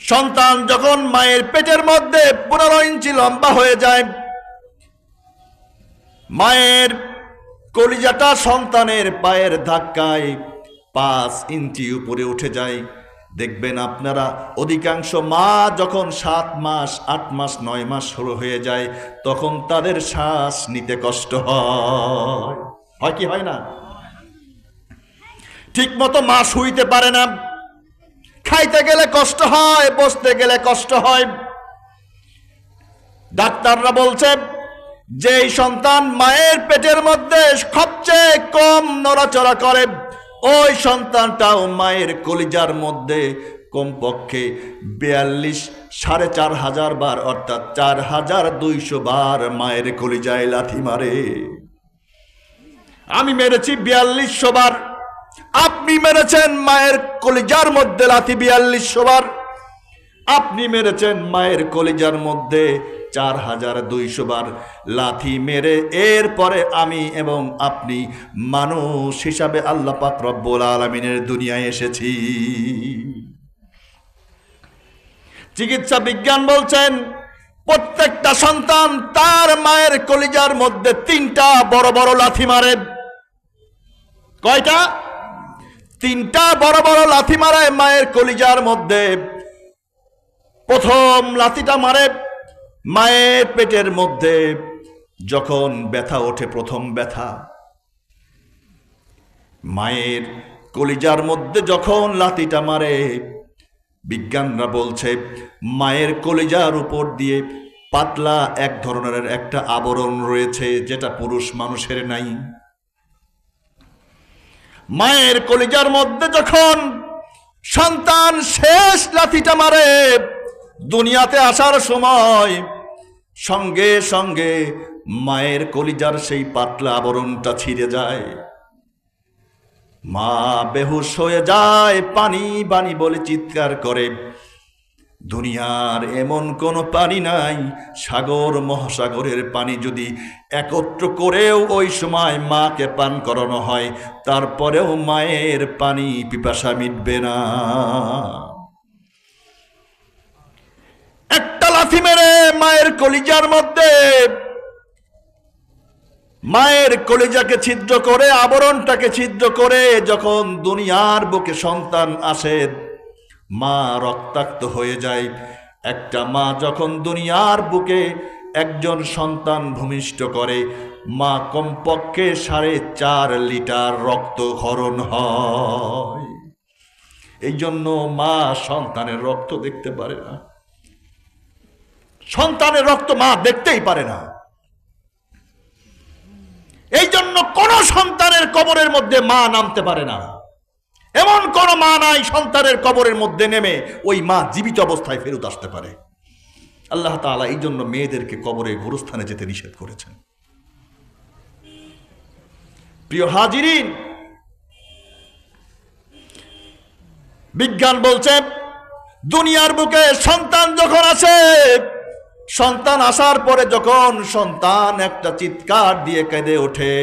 সন্তান যখন মায়ের পেটের মধ্যে 15 ইঞ্চি লম্বা হয়ে যায়, মায়ের কলিজাটা সন্তানের পায়ের ধাক্কায় 5 ইঞ্চি উপরে উঠে যায়। দেখবেন আপনারা, অধিকাংশ মা যখন 7 মাস, 8 মাস, 9 মাস শুরু হয়ে যায়, তখন তাদের শ্বাস নিতে কষ্ট হয়। হয় কি হয় না? ঠিক মতো মা শুইতে পারে না, খাইতে গেলে কষ্ট হয়, বসতে গেলে কষ্ট হয়। ডাক্তাররা বলছে, যেই সন্তান মায়ের পেটের মধ্যে সবচেয়ে কম নড়াচড়া করে, ওই সন্তানটাও মায়ের কলিজার মধ্যে কমপক্ষে 42,500 বার, অর্থাৎ 4200 বার মায়ের কলিজায় লাথি মারে। আমি মেরেছি 4200 বার, আপনি মেরেছেন মায়ের কলিজার মধ্যে লাথি 4200 বার। আপনি মেরেছেন মায়ের কলিজার মধ্যে 4200 বার লাথি মেরে, এরপরে আমি এবং আপনি মানুষ হিসাবে আল্লাহ পাক রব্বুল আলামিনের দুনিয়ায় এসেছি। চিকিৎসা বিজ্ঞান বলছেন, প্রত্যেকটা সন্তান তার মায়ের কলিজার মধ্যে 3টা বড় বড় লাথি মারে। কয়টা? 3টা বড় বড় লাথি মারে মায়ের কলিজার মধ্যে। প্রথম লাথিটা মারে মায়ের পেটের মধ্যে যখন ব্যথা ওঠে, প্রথম ব্যথা। মায়ের কলিজার মধ্যে যখন লাথিটা মারে, বিজ্ঞানরা বলছে মায়ের কলিজার উপর দিয়ে পাতলা এক ধরনের একটা আবরণ রয়েছে, যেটা পুরুষ মানুষের নাই। মায়ের কলিজার মধ্যে যখন সন্তান শেষ লাথিটা মারে দুনিয়াতে আসার সময়, সঙ্গে সঙ্গে মায়ের কলিজার সেই পাতলা আবরণটা ছিঁড়ে যায়। মা বেহুশ হয়ে যায়, পানি পানি বলে চিৎকার করে। দুনিয়ার এমন কোনো পানি নাই, সাগর মহাসাগরের পানি যদি একত্র করেও ওই সময় মাকে পান করানো হয়, তারপরেও মায়ের পানি পিপাসা মিটবে না। একটা লাথি মেরে মায়ের কলিজার মধ্যে, মায়ের কলিজাকে ছিদ্র করে, আবরণটাকে ছিদ্র করে যখন দুনিয়ার বুকে সন্তান আসে, মা রক্তাক্ত হয়ে যায়। একটা মা যখন দুনিয়ার বুকে একজন সন্তান ভূমিষ্ঠ করে, মা কমপক্ষে 4.5 লিটার রক্ত ক্ষরণ হয়। এই জন্য মা সন্তানের রক্ত দেখতে পারে না, সন্তানের রক্ত মা দেখতেই পারে না। এই জন্য কোন সন্তানের কবরের মধ্যে মা নামতে পারে না। এমন কোন মা নাই সন্তানের কবরের মধ্যে নেমে ওই মা জীবিত অবস্থায় ফেরত আসতে পারে। আল্লাহ তাআলা এই জন্য মেয়েদেরকে কবরে গোরস্থানে যেতে নিষেধ করেছেন। প্রিয় হাজিরিন, বিজ্ঞান বলছে দুনিয়ার বুকে সন্তান যখন আসে, সন্তান আসার পরে যখন সন্তান একটা চিৎকার দিয়ে কেঁদে ওঠে,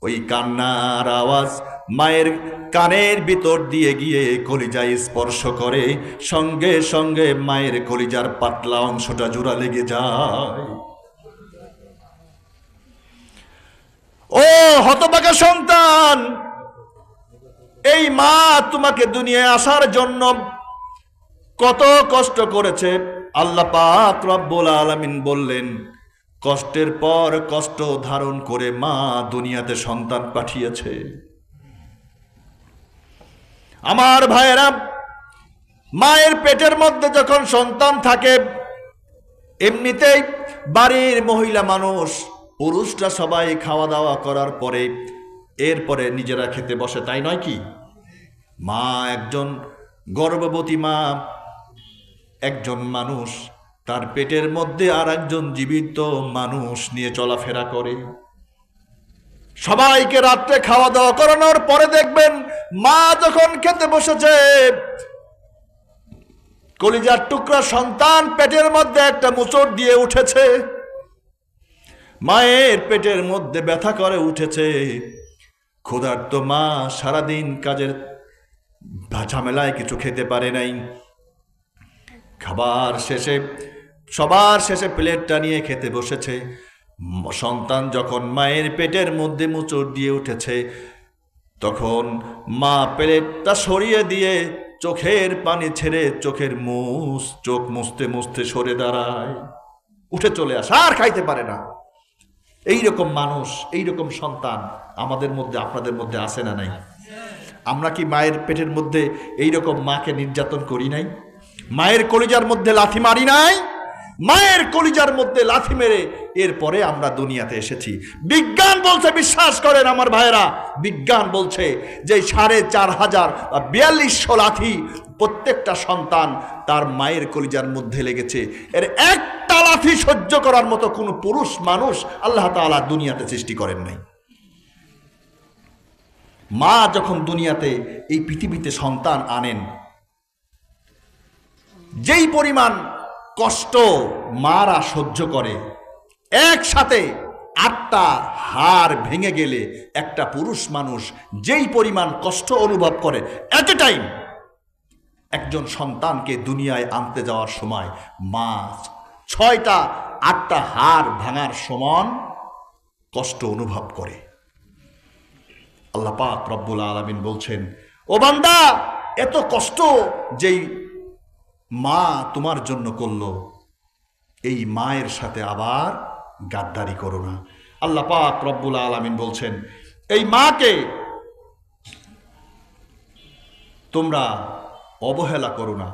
ওই কান্নার আওয়াজ মায়ের কানের ভিতর দিয়ে গিয়ে কলিজায় স্পর্শ করে, সঙ্গে সঙ্গে মায়ের কলিজার পাতলা অংশটা জোড়া লেগে যায়। ও হতভাগা সন্তান, এই মা তোমাকে দুনিয়ায় আসার জন্য কত কষ্ট করেছে। আল্লাহ পাক রব্বুল আলামিন বললেন, কষ্টের পর কষ্ট ধারণ করে মা দুনিয়াতে সন্তান পাঠিয়েছে। আমার ভাইয়েরা, মায়ের পেটের মধ্যে যখন সন্তান থাকে, এমনিতেই বাড়ির মহিলা মানুষ, পুরুষরা সবাই খাওয়া দাওয়া করার পরে এরপরে নিজেরা খেতে বসে, তাই নয় কি? মা একজন গর্ভবতী মা, একজন মানুষ তার পেটের মধ্যে আর একজন জীবিত মানুষ নিয়ে চলাফেরা করে। সবাইকে রাত্রে খাওয়া দাওয়া করানোর পরে দেখবেন মা যখন খেতে বসেছে, কলিজার টুকরা সন্তান পেটের মধ্যে একটা মোচড় দিয়ে উঠেছে। মায়ের পেটের মধ্যে ব্যথা করে উঠেছে। ক্ষুধার্ত মা সারাদিন কাজের ঝামেলায় কিছু খেতে পারে নাই। খাবার শেষে, সবার শেষে প্লেটটা নিয়ে খেতে বসেছে। সন্তান যখন মায়ের পেটের মধ্যে মোচড় দিয়ে উঠেছে, তখন মা প্লেটটা সরিয়ে দিয়ে চোখের পানি ছেড়ে চোখ মুছতে মুছতে সরে দাঁড়ায়, উঠে চলে আসে, আর খাইতে পারে না। এইরকম মানুষ, এইরকম সন্তান আমাদের মধ্যে, আপনাদের মধ্যে আছে না নাই? আমরা কি মায়ের পেটের মধ্যে এইরকম মাকে নির্যাতন করি নাই? মায়ের কলিজার মধ্যে লাথি মারি নাই? মায়ের কলিজার মধ্যে লাথি মেরে এরপরে আমরা দুনিয়াতে এসেছি। বিজ্ঞান বলছে, বিশ্বাস করেন আমার ভাইয়েরা, বিজ্ঞান বলছে যে 4,500 লাথি প্রত্যেকটা সন্তান তার মায়ের কলিজার মধ্যে লেগেছে। এর একটা লাথি সহ্য করার মতো কোনো পুরুষ মানুষ আল্লাহ তাআলা দুনিয়াতে সৃষ্টি করেন নাই। মা যখন দুনিয়াতে এই পৃথিবীতে সন্তান আনেন, যেই পরিমাণ কষ্ট মারা সহ্য করে, একসাথে 8টা হাড় ভেঙে গেলে একটা পুরুষ মানুষ যেই পরিমাণ কষ্ট অনুভব করে এট এ টাইম, একজন সন্তানকে দুনিয়ায় আনতে যাওয়ার সময় মা 6টা 8টা হাড় ভাঙার সমান কষ্ট অনুভব করে। আল্লাহ পাক রব্বুল আলামিন বলছেন, ও বান্দা, এত কষ্ট যেই মা তোমার জন্য করলো, এই মায়ের সাথে আবার গাদ্দারি করো না। আল্লাহ পাক রব্বুল আলামিন বলছেন, এই মাকে তোমরা অবহেলা করো না।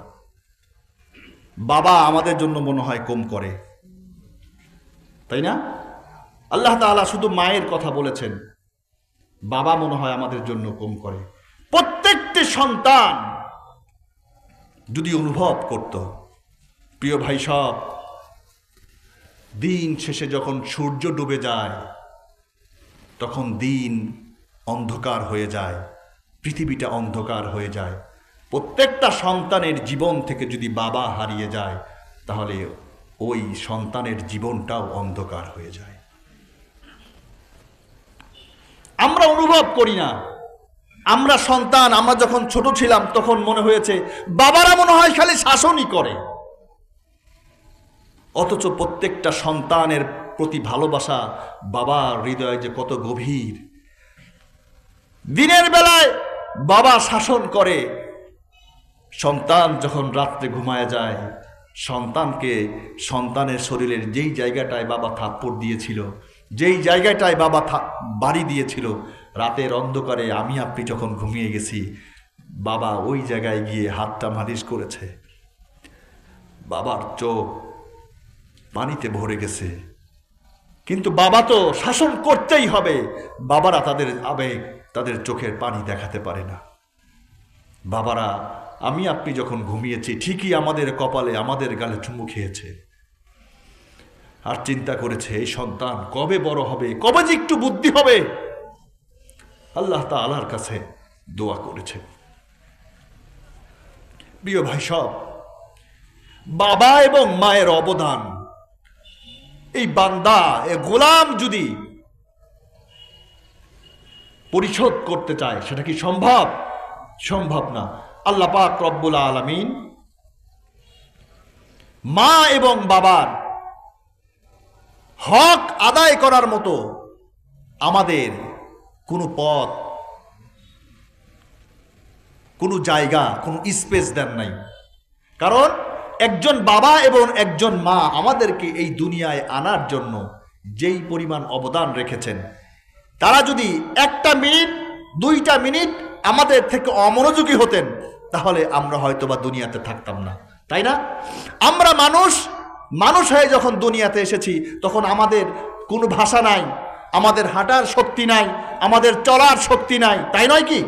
বাবা আমাদের জন্য মনে হয় কম করে, তাই না? আল্লাহ তাআলা শুধু মায়ের কথা বলেছেন, বাবা মনে হয় আমাদের জন্য কম করে। প্রত্যেকটি সন্তান যদি অনুভব করত, প্রিয় ভাই সব, দিন শেষে যখন সূর্য ডুবে যায় তখন দিন অন্ধকার হয়ে যায়, পৃথিবীটা অন্ধকার হয়ে যায়। প্রত্যেকটা সন্তানের জীবন থেকে যদি বাবা হারিয়ে যায় তাহলে ওই সন্তানের জীবনটাও অন্ধকার হয়ে যায়। আমরা অনুভব করি না। আমরা সন্তান, আমরা যখন ছোট ছিলাম তখন মনে হয়েছে বাবারা মনে হয় খালি শাসনই করে, অথচ প্রত্যেকটা সন্তানের প্রতি ভালোবাসা বাবার হৃদয়ে যে কত গভীর। দিনের বেলায় বাবা শাসন করে, সন্তান যখন রাত্রে ঘুমায় যায় সন্তানকে, সন্তানের শরীরের যেই জায়গাটায় বাবা থাপ্পড় দিয়েছিল, যেই জায়গাটায় বাবা বাড়ি দিয়েছিল, রাতের অন্ধকারে আমি আপনি যখন ঘুমিয়ে গেছি বাবা ওই জায়গায় গিয়ে হাতটা মালিশ করেছে। বাবার চোখ পানিতে ভরে গেছে, কিন্তু বাবা তো শাসন করতেই হবে। বাবারা তাদের আবেগ, তাদের চোখের পানি দেখাতে পারে না। বাবারা আমি আপনি যখন ঘুমিয়েছি ঠিকই আমাদের কপালে, আমাদের গালে চুমু খেয়েছে, আর চিন্তা করেছে এই সন্তান কবে বড় হবে, কবে যে একটু বুদ্ধি হবে। আল্লাহ তাআলার কাছে দোয়া করেছে। প্রিয় ভাই সব, বাবা এবং মায়ের অবদান এই বান্দা, এ গোলাম যদি পরিশোধ করতে চায় সেটা কি সম্ভব? সম্ভব না। আল্লাহ পাক রব্বুল আলামিন মা এবং বাবার হক আদায় করার মতো আমাদের কোনো পথ, কোনো জায়গা, কোনো স্পেস দেন নাই। কারণ একজন বাবা এবং একজন মা আমাদেরকে এই দুনিয়ায় আনার জন্য যেই পরিমাণ অবদান রেখেছেন, তারা যদি একটা মিনিট, 2টা মিনিট আমাদের থেকে অমনোযোগী হতেন তাহলে আমরা হয়তোবা দুনিয়াতে থাকতাম না, তাই না? আমরা মানুষ হয়ে যখন দুনিয়াতে এসেছি তখন আমাদের কোনো ভাষা নাই, আমাদের হাঁটার শক্তি নাই, আমাদের চলার শক্তি নাই, তাই নয় কি?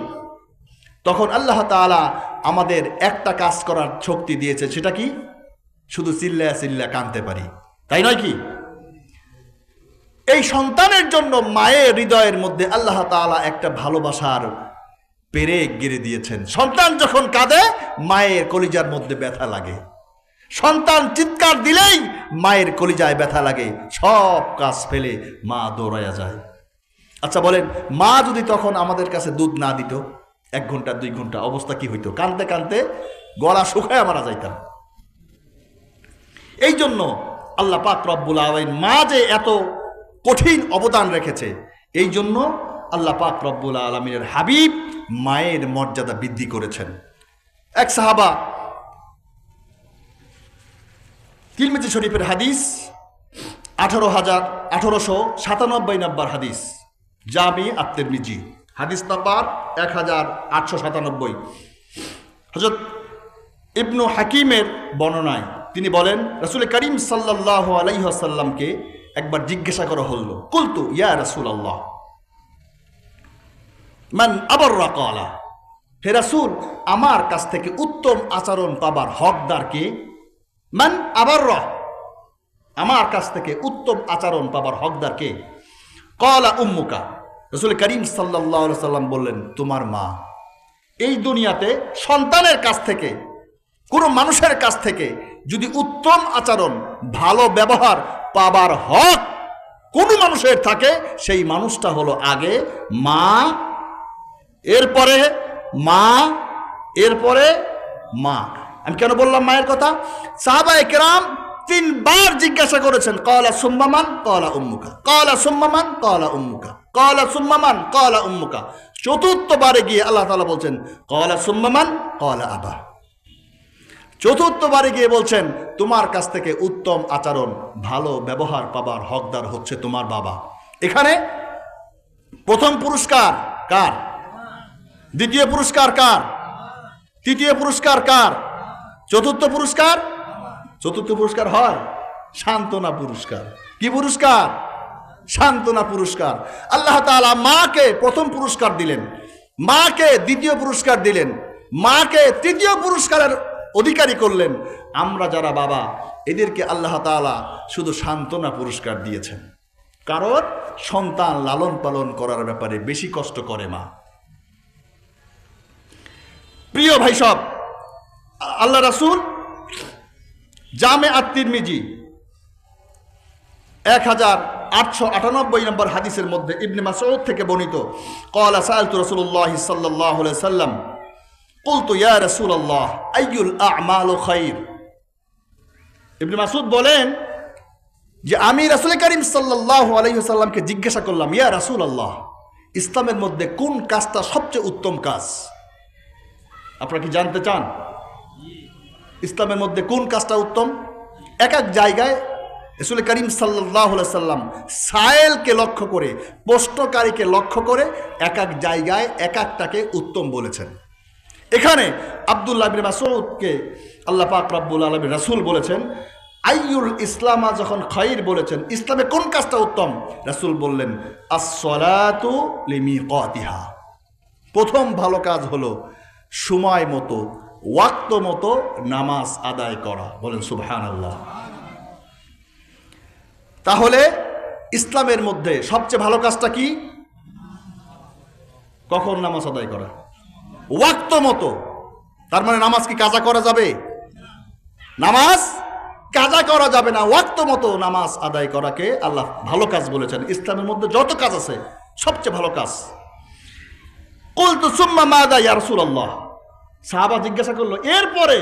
তখন আল্লাহ তাআলা আমাদের একটা কাজ করার শক্তি দিয়েছে, সেটা কি? শুধু চিল্লা চিল্লা কাঁদতে পারি, তাই নয় কি? এই সন্তানের জন্য মায়ের হৃদয়ের মধ্যে আল্লাহ তাআলা একটা ভালোবাসার পেরেক গেড়ে দিয়েছেন। সন্তান যখন কাঁদে মায়ের কলিজার মধ্যে ব্যথা লাগে, সন্তান চিৎকার দিলেই মায়ের কলিজায় ব্যথা লাগে, সব কাজ ফেলে মা দৌড়াইয়া যায়। আচ্ছা বলেন, মা যদি তখন আমাদের কাছে দুধ না দিত 1 ঘন্টা 2 ঘন্টা, অবস্থা কি হইতো? কাঁদতে কাঁদতে গলা শুকায় মারা যাইতাম। এই জন্য আল্লাহ পাক রব্বুল আলামিন মা যে এত কঠিন অবদান রেখেছে, এই জন্য আল্লাহ পাক রব্বুল আলামিনের হাবিব মায়ের মর্যাদা বৃদ্ধি করেছেন। এক সাহাবা, তিরমিজি শরীফের হাদিস 1897 নম্বর হাদিস, জামি আত-তিরমিজি হাদিস নাম্বার 1897। হযরত ইবনু হাকিমের বর্ণনায় তিনি বলেন, রাসূল করিম সাল্লাল্লাহু আলাইহি ওয়াসাল্লামকে একবার জিজ্ঞাসা করা হলো, কুলতু ইয়া রাসূলুল্লাহ মান আবাররা ক্বালা, হে রাসূল আমার কাছ থেকে উত্তম আচরণ পাবার হকদার কে? মান আবাররা, আমার কাছ থেকে উত্তম আচরণ পাবার হকদার কে? ক্বালা উম্মুকা, রাসূল করিম সাল্লাল্লাহু আলাইহি ওয়াসাল্লাম বললেন তোমার মা। এই দুনিয়াতে সন্তানের কাছ থেকে, কোনো মানুষের কাছ থেকে যদি উত্তম আচরণ, ভালো ব্যবহার পাবার হক কোনো মানুষের থাকে, সেই মানুষটা হলো আগে মা, এরপরে মা, এরপরে মা। আমি কেন বললাম মায়ের কথা? সাহাবায়ে কেরাম 3 বার জিজ্ঞাসা করেছেন, ক্বালা সুম্মা মান ক্বালা উম্মুকা, ক্বালা সুম্মা মান ক্বালা উম্মুকা, ক্বালা সুম্মা মান ক্বালা উম্মুকা। চতুর্থবারে গিয়ে আল্লাহ তাআলা বলছেন ক্বালা সুম্মা মান ক্বালা আবা। চতুর্থবারে গিয়ে বলছেন তোমার কাছ থেকে উত্তম আচরণ, ভালো ব্যবহার পাবার হকদার হচ্ছে তোমার বাবা। এখানে প্রথম পুরস্কার কার? দ্বিতীয় পুরস্কার কার? তৃতীয় পুরস্কার কার? চতুর্থ পুরস্কার? চতুর্থ পুরস্কার হয় সান্ত্বনা পুরস্কার। কি পুরস্কার? সান্ত্বনা পুরস্কার। আল্লাহ তাআলা মাকে প্রথম পুরস্কার দিলেন, মাকে দ্বিতীয় পুরস্কার দিলেন, মাকে তৃতীয় পুরস্কারের অধিকারী করলেন। আমরা যারা বাবা, এদেরকে আল্লাহ তাআলা শুধু সান্ত্বনা পুরস্কার দিয়েছেন, কারণ সন্তান লালন পালন করার ব্যাপারে বেশি কষ্ট করে মা। প্রিয় ভাই সব, আল্লাহ রাসূল জামে আত-তিরমিজি 1898 নম্বর হাদিসের মধ্যে ইবনে মাসউদ থেকে বর্ণিত, ক্বালা সাআলতু রাসূলুল্লাহ সাল্লাল্লাহু আলাইহি সাল্লাম কুলতু ইয়া রাসূলুল্লাহ আইয়ুল আ'মালু খায়র। ইবনে মাসউদ বলেন যে আমি রাসূল করিম সাল্লাল্লাহু আলাইহি ওয়াসাল্লামকে জিজ্ঞাসা করলাম, ইয়া রাসূলুল্লাহ, ইসলামের মধ্যে কোন কাজটা সবচেয়ে উত্তম কাজ? আপনারা কি জানতে চান ইসলামের মধ্যে কোন কাজটা উত্তম? এক এক জায়গায় রাসূল করিম সাল্লাল্লাহু আলাইহি ওয়াসাল্লাম সায়েলকে লক্ষ্য করে, প্রশ্নকারীকে লক্ষ্য করে এক এক জায়গায় এক একটাকে উত্তম বলেছেন। এখানে আব্দুল্লাহ ইবনে মাসউদকে আল্লাহ পাক রব্বুল আলামিন রাসূল বলেছেন আইয়ুল ইসলামা, যখন খায়র বলেছেন ইসলামে কোন কাজটা উত্তম, রাসূল বললেন আস-সালাতু লিমিকাতিহা। প্রথম ভালো কাজ হলো সময় মতো, ওয়াক্ত মতো নামাজ আদায় করা। বলেন সুবহানাল্লাহ। তাহলে ইসলামের মধ্যে সবচেয়ে ভালো কাজটা কি? কখন নামাজ আদায় করা? ওয়াক্ত মতো। তার মানে নামাজ কি কাজা করা যাবে? নামাজ কাজা করা যাবে না, ওয়াক্ত মতো নামাজ আদায় করাকে আল্লাহ ভালো কাজ বলেছেন। ইসলামের মধ্যে যত কাজ আছে সবচেয়ে ভালো কাজ। কুলতু সুম্মা মাযা ইয়া রাসূলুল্লাহ, সাহাবা জিজ্ঞাসা করলো এরপরে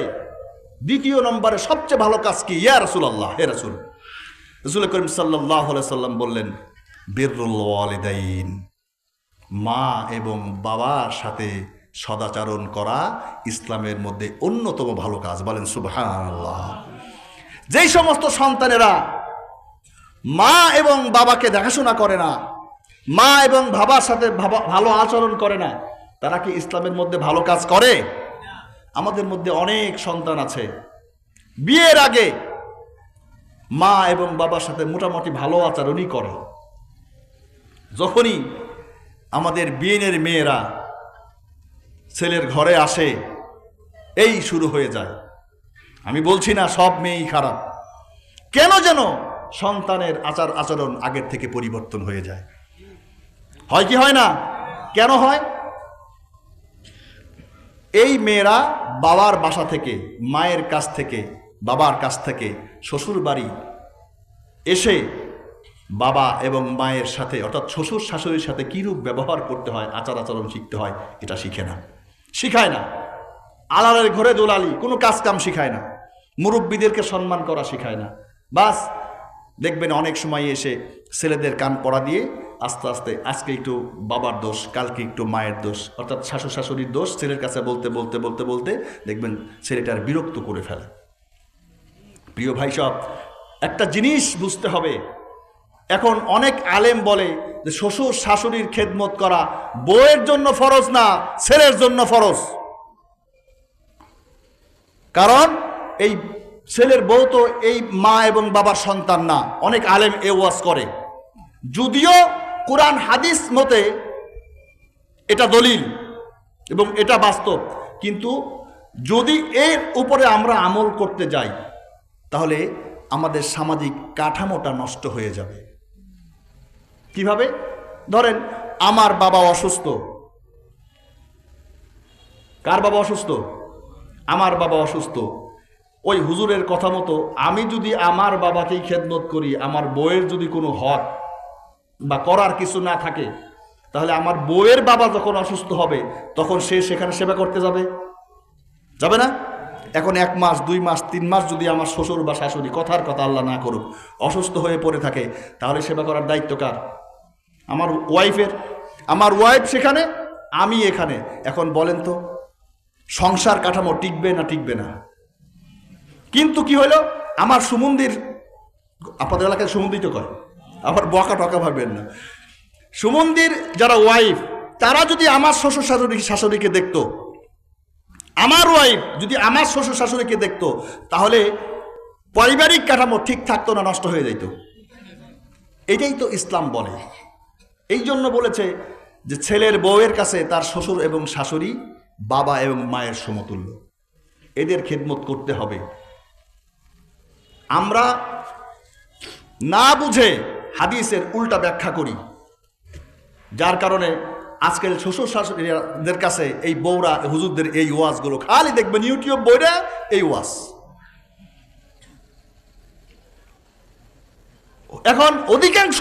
দ্বিতীয় নম্বরে সবচেয়ে ভালো কাজ কি ইয়া রাসূলুল্লাহ, হে রাসূল? রাসূল করিম সাল্লাল্লাহু আলাইহি সাল্লাম বললেন বিররুল ওয়ালিদাইন, মা এবং বাবার সাথে সদাচরণ করা ইসলামের মধ্যে অন্যতম ভালো কাজ। বলেন সুবহানাল্লাহ। যেই সমস্ত সন্তানেরা মা এবং বাবাকে দেখাশোনা করে না, মা এবং বাবার সাথে ভালো আচরণ করে না, তারা কি ইসলামের মধ্যে ভালো কাজ করে? আমাদের মধ্যে অনেক সন্তান আছে বিয়ের আগে মা এবং বাবার সাথে মোটামুটি ভালো আচরণই করে, যখনই আমাদের বিয়ের মেয়েরা ছেলের ঘরে আসে এই শুরু হয়ে যায়। আমি বলছি না সব মেয়েই খারাপ, কেন যেন সন্তানের আচার আচরণ আগের থেকে পরিবর্তন হয়ে যায়। হয় কি হয় না? কেন হয়? এই মেয়েরা বাবার বাসা থেকে, মায়ের কাছ থেকে, বাবার কাছ থেকে শ্বশুর বাড়ি এসে বাবা এবং মায়ের সাথে অর্থাৎ শ্বশুর শাশুড়ির সাথে কীরূপ ব্যবহার করতে হয়, আচার আচরণ শিখতে হয়, এটা শিখে না, শিখায় না। আলালের ঘরে দোলালি, কোনো কাজ কাম শিখায় না, মুরব্বীদেরকে সম্মান করা শিখায় না। বাস দেখবেন অনেক সময় এসে ছেলেদের কান পড়া দিয়ে আস্তে আস্তে আজকে একটু বাবার দোষ, কালকে একটু মায়ের দোষ, অর্থাৎ শাশুড় শাশুড়ির দোষ ছেলের কাছে বলতে বলতে বলতে বলতে দেখবেন ছেলেটার বিরক্ত করে ফেলে। প্রিয় ভাই সব, একটা জিনিস বুঝতে হবে, এখন অনেক আলেম বলে যে শ্বশুর শাশুড়ির খেদমত করা বউয়ের জন্য ফরজ না, ছেলের জন্য ফরজ। কারণ এই ছেলের বউ তো এই মা এবং বাবার সন্তান না। অনেক আলেম এ ওয়াজ করে, যদিও কোরআন হাদিস মতে এটা দলিল এবং এটা বাস্তব, কিন্তু যদি এর উপরে আমরা আমল করতে যাই তাহলে আমাদের সামাজিক কাঠামোটা নষ্ট হয়ে যাবে। কিভাবে? ধরেন আমার বাবা অসুস্থ। কার বাবা অসুস্থ? আমার বাবা অসুস্থ। ওই হুজুরের কথা মতো আমি যদি আমার বাবাকেই খেদমত করি, আমার বউয়ের যদি কোনো হক বা করার কিছু না থাকে, তাহলে আমার বউয়ের বাবা যখন অসুস্থ হবে তখন সে সেখানে সেবা করতে যাবে? যাবে না? এখন 1 মাস 2 মাস 3 মাস যদি আমার শ্বশুর বা শাশুড়ি, কথার কথা আল্লাহ না করুক, অসুস্থ হয়ে পড়ে থাকে, তাহলে সেবা করার দায়িত্ব কার? আমার ওয়াইফের। আমার ওয়াইফ সেখানে, আমি এখানে। এখন বলেন তো সংসার কাঠামো টিকবে না টিকবে না? কিন্তু কি হলো, আমার সুমন্দির, আপনাদের এলাকায় সুমন্দি তো কয়, আবার বকা টকা ভাববেন না, সুমন্দির যারা ওয়াইফ তারা যদি আমার শ্বশুর শাশুড়িকে দেখতো, আমার ওয়াইফ যদি আমার শ্বশুর শাশুড়িকে দেখতো, তাহলে পারিবারিক কাঠামো ঠিক থাকতো না নষ্ট হয়ে যেত? এটাই তো ইসলাম বলে। এই জন্য বলেছে যে ছেলের বউয়ের কাছে তার শ্বশুর এবং শাশুড়ি বাবা এবং মায়ের সমতুল্য, এদের খেদমত করতে হবে। আমরা না বুঝে হাদিসের উল্টা ব্যাখ্যা করি, যার কারণে আজকাল শ্বশুর শাশুড়িদের কাছে এই বউরা হুজুরদের এই ওয়াজগুলো খালি দেখবেন ইউটিউব বইরা এই ওয়াজ। এখন অধিকাংশ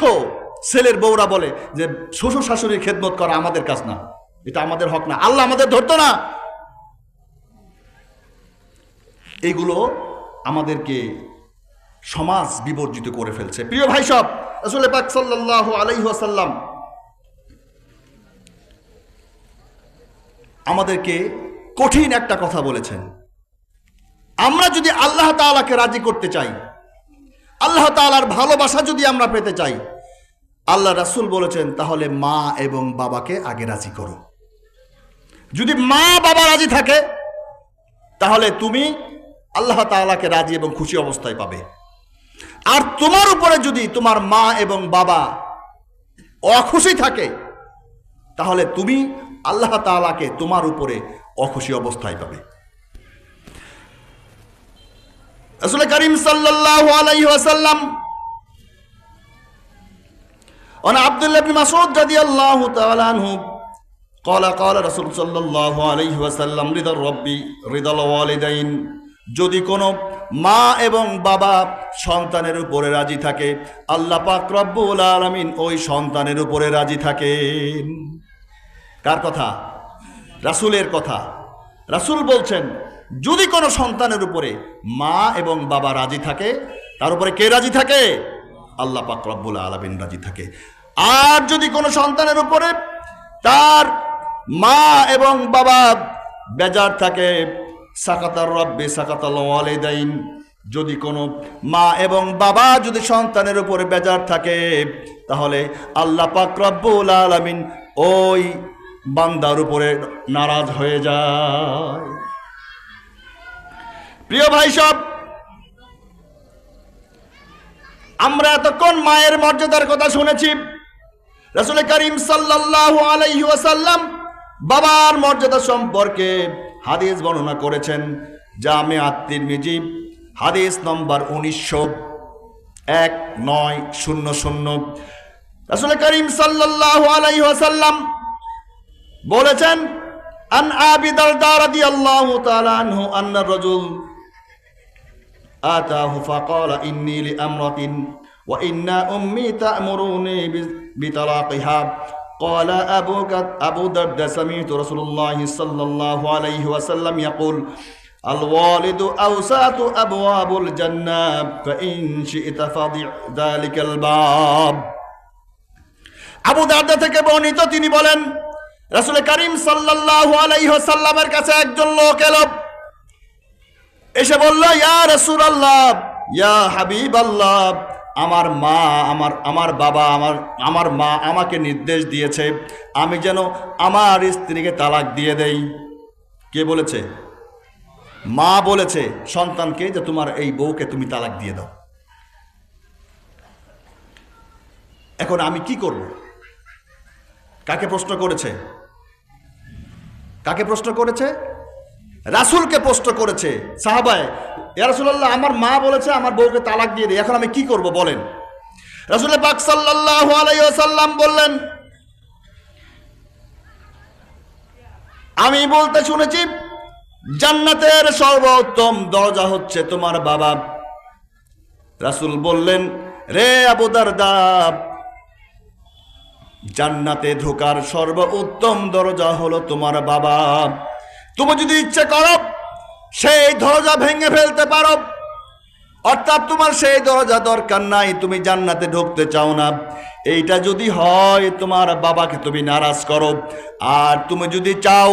ছেলের বউরা বলে যে শ্বশুর শাশুড়ির খেদমত করা আমাদের কাজ না, এটা আমাদের হক না, আল্লাহ আমাদের ধরতো না। এইগুলো আমাদেরকে সমাজ বিবর্জিত করে ফেলছে। প্রিয় ভাই সব, রাসূল পাক সাল্লাল্লাহু আলাইহি ওয়াসাল্লাম আমাদেরকে কঠিন একটা কথা বলেছেন। আমরা যদি আল্লাহ তাআলাকে রাজি করতে চাই, আল্লাহ তাআলার ভালোবাসা যদি আমরা পেতে চাই, আল্লাহ রাসূল বলেছেন তাহলে মা এবং বাবাকে আগে রাজি করো। যদি মা বাবা রাজি থাকে তাহলে তুমি আল্লাহ তাআলাকে রাজি এবং খুশি অবস্থায় পাবে। আর তোমার উপরে যদি তোমার মা এবং বাবা অখুশি থাকে তাহলে তুমি আল্লাহ তাআলাকে তোমার উপরে অখুশি অবস্থায় পাবে। রাসূল করিম সাল্লাল্লাহু আলাইহি ওয়াসাল্লাম عن عبد الله بن مسعود رضي الله تعالى عنه قال قال رسول صلى الله عليه وسلم رضا الرب رضا الوالدين, যদি কোনো মা এবং বাবা সন্তানের উপরে রাজি থাকে আল্লাহ পাক রব্বুল আলামিন ওই সন্তানের উপরে রাজি থাকেন। কার কথা? রাসূলের কথা। রাসূল বলছেন যদি কোনো সন্তানের উপরে মা এবং বাবা রাজি থাকে তার উপরে কে রাজি থাকে? আল্লাহ পাক রব্বুল আলামিন রাজি থাকে। আর যদি কোনো সন্তানের উপরে তার মা এবং বাবা বেজার থাকে, সাকাতার রব্বি সাকাতাল ওয়ালিদাইন, যদি কোনো মা এবং বাবা যদি সন্তানের উপরে বেজার থাকে তাহলে আল্লাহ পাক রব্বুল আলামিন ওই বান্দার উপরে নারাজ হয়ে যায়। প্রিয় ভাই সব, আমরা এতক্ষণ মায়ের মর্যাদার কথা শুনেছি। রাসূল করিম সাল্লাল্লাহু আলাইহি ওয়াসাল্লাম বাবার মর্যাদা সম্পর্কে হাদিস বর্ণনা করেছেন। জামিআ তিরমিজি হাদিস নম্বর 1900। রাসূল করিম সাল্লাল্লাহু আলাইহি ওয়াসাল্লাম বলেছেন আন আবি দারদা রাদিয়াল্লাহু তাআলা আনহু আন্না রাজুল আতাহু ফাকালা ইন্নী লিআমরাতিন ওয়া ইন্না উম্মি তা'মুরুনি বিতালাকিহা قال أبو درداء سمعت رسول الله صلى الله عليه وسلم يقول الوالد أوسط أبواب الجنة فإن شئت فاضع ذلك الباب। আবু দারদা থেকে বর্ণিত, তিনি বলেন রাসূল করিম সাল্লাল্লাহু আলাইহি ওয়াসাল্লামের কাছে একজন লোক এলো, এসে বলল ইয়া রাসূলুল্লাহ, ইয়া হাবিবাল্লাহ, আমার মা আমার বাবা আমার মা আমাকে নির্দেশ দিয়েছে আমি যেন আমার স্ত্রীকে তালাক দিয়ে দেই। কে বলেছে? মা বলেছে সন্তানকে যে তোমার এই বউকে তুমি তালাক দিয়ে দাও। এখন আমি কি করব? কাকে প্রশ্ন করেছে? কাকে প্রশ্ন করেছে? রাসূলকে প্রশ্ন করেছে। সাহাবায়ে, ইয়া রাসূলুল্লাহ, আমার মা বলেছে আমার বউকে তালাক দিয়ে দেই, এখন আমি কি করব বলেন। রাসূল পাক সাল্লাল্লাহু আলাইহি ওয়াসাল্লাম বললেন, আমি বলতে শুনেছি জান্নাতের সর্বোত্তম দরজা হচ্ছে তোমার বাবা। রাসূল বললেন, রে আবু দারদা, জান্নাতে ঢোকার সর্বোত্তম দরজা হলো তোমার বাবা। তুমি যদি ইচ্ছে করো সেই দরজা ভেঙে ফেলতে পারো, অর্থাৎ তোমার সেই দরজা দরকার নাই, তুমি জান্নাতে ঢুকতে চাও না, এইটা যদি হয় তোমার বাবাকে তুমি নারাজ করো। আর তুমি যদি চাও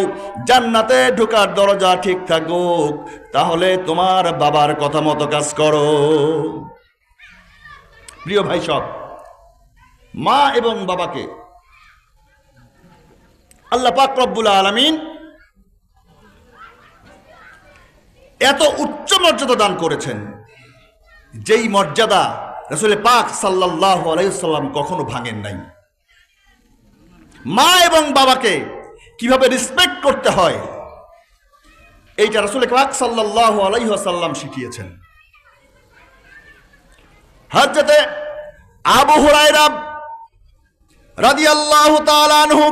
জান্নাতে ঢোকার দরজা ঠিক থাকুক তাহলে তোমার বাবার কথা মতো কাজ করো। প্রিয় ভাই সব, মা এবং বাবাকে আল্লাহ পাক রব্বুল আলামিন এত উচ্চ মর্যাদা দান করেছেন, যেই মর্যাদা রাসূল পাক সাল্লাল্লাহু আলাইহি ওয়াসাল্লাম কখনো ভাঙেন নাই। মা এবং বাবাকে কিভাবে রেসপেক্ট করতে হয় এইটা রাসূল পাক সাল্লাল্লাহু আলাইহি ওয়াসাল্লাম শিখিয়েছেন। হযরত আবু হুরায়রা রাদিয়াল্লাহু তাআলা আনহু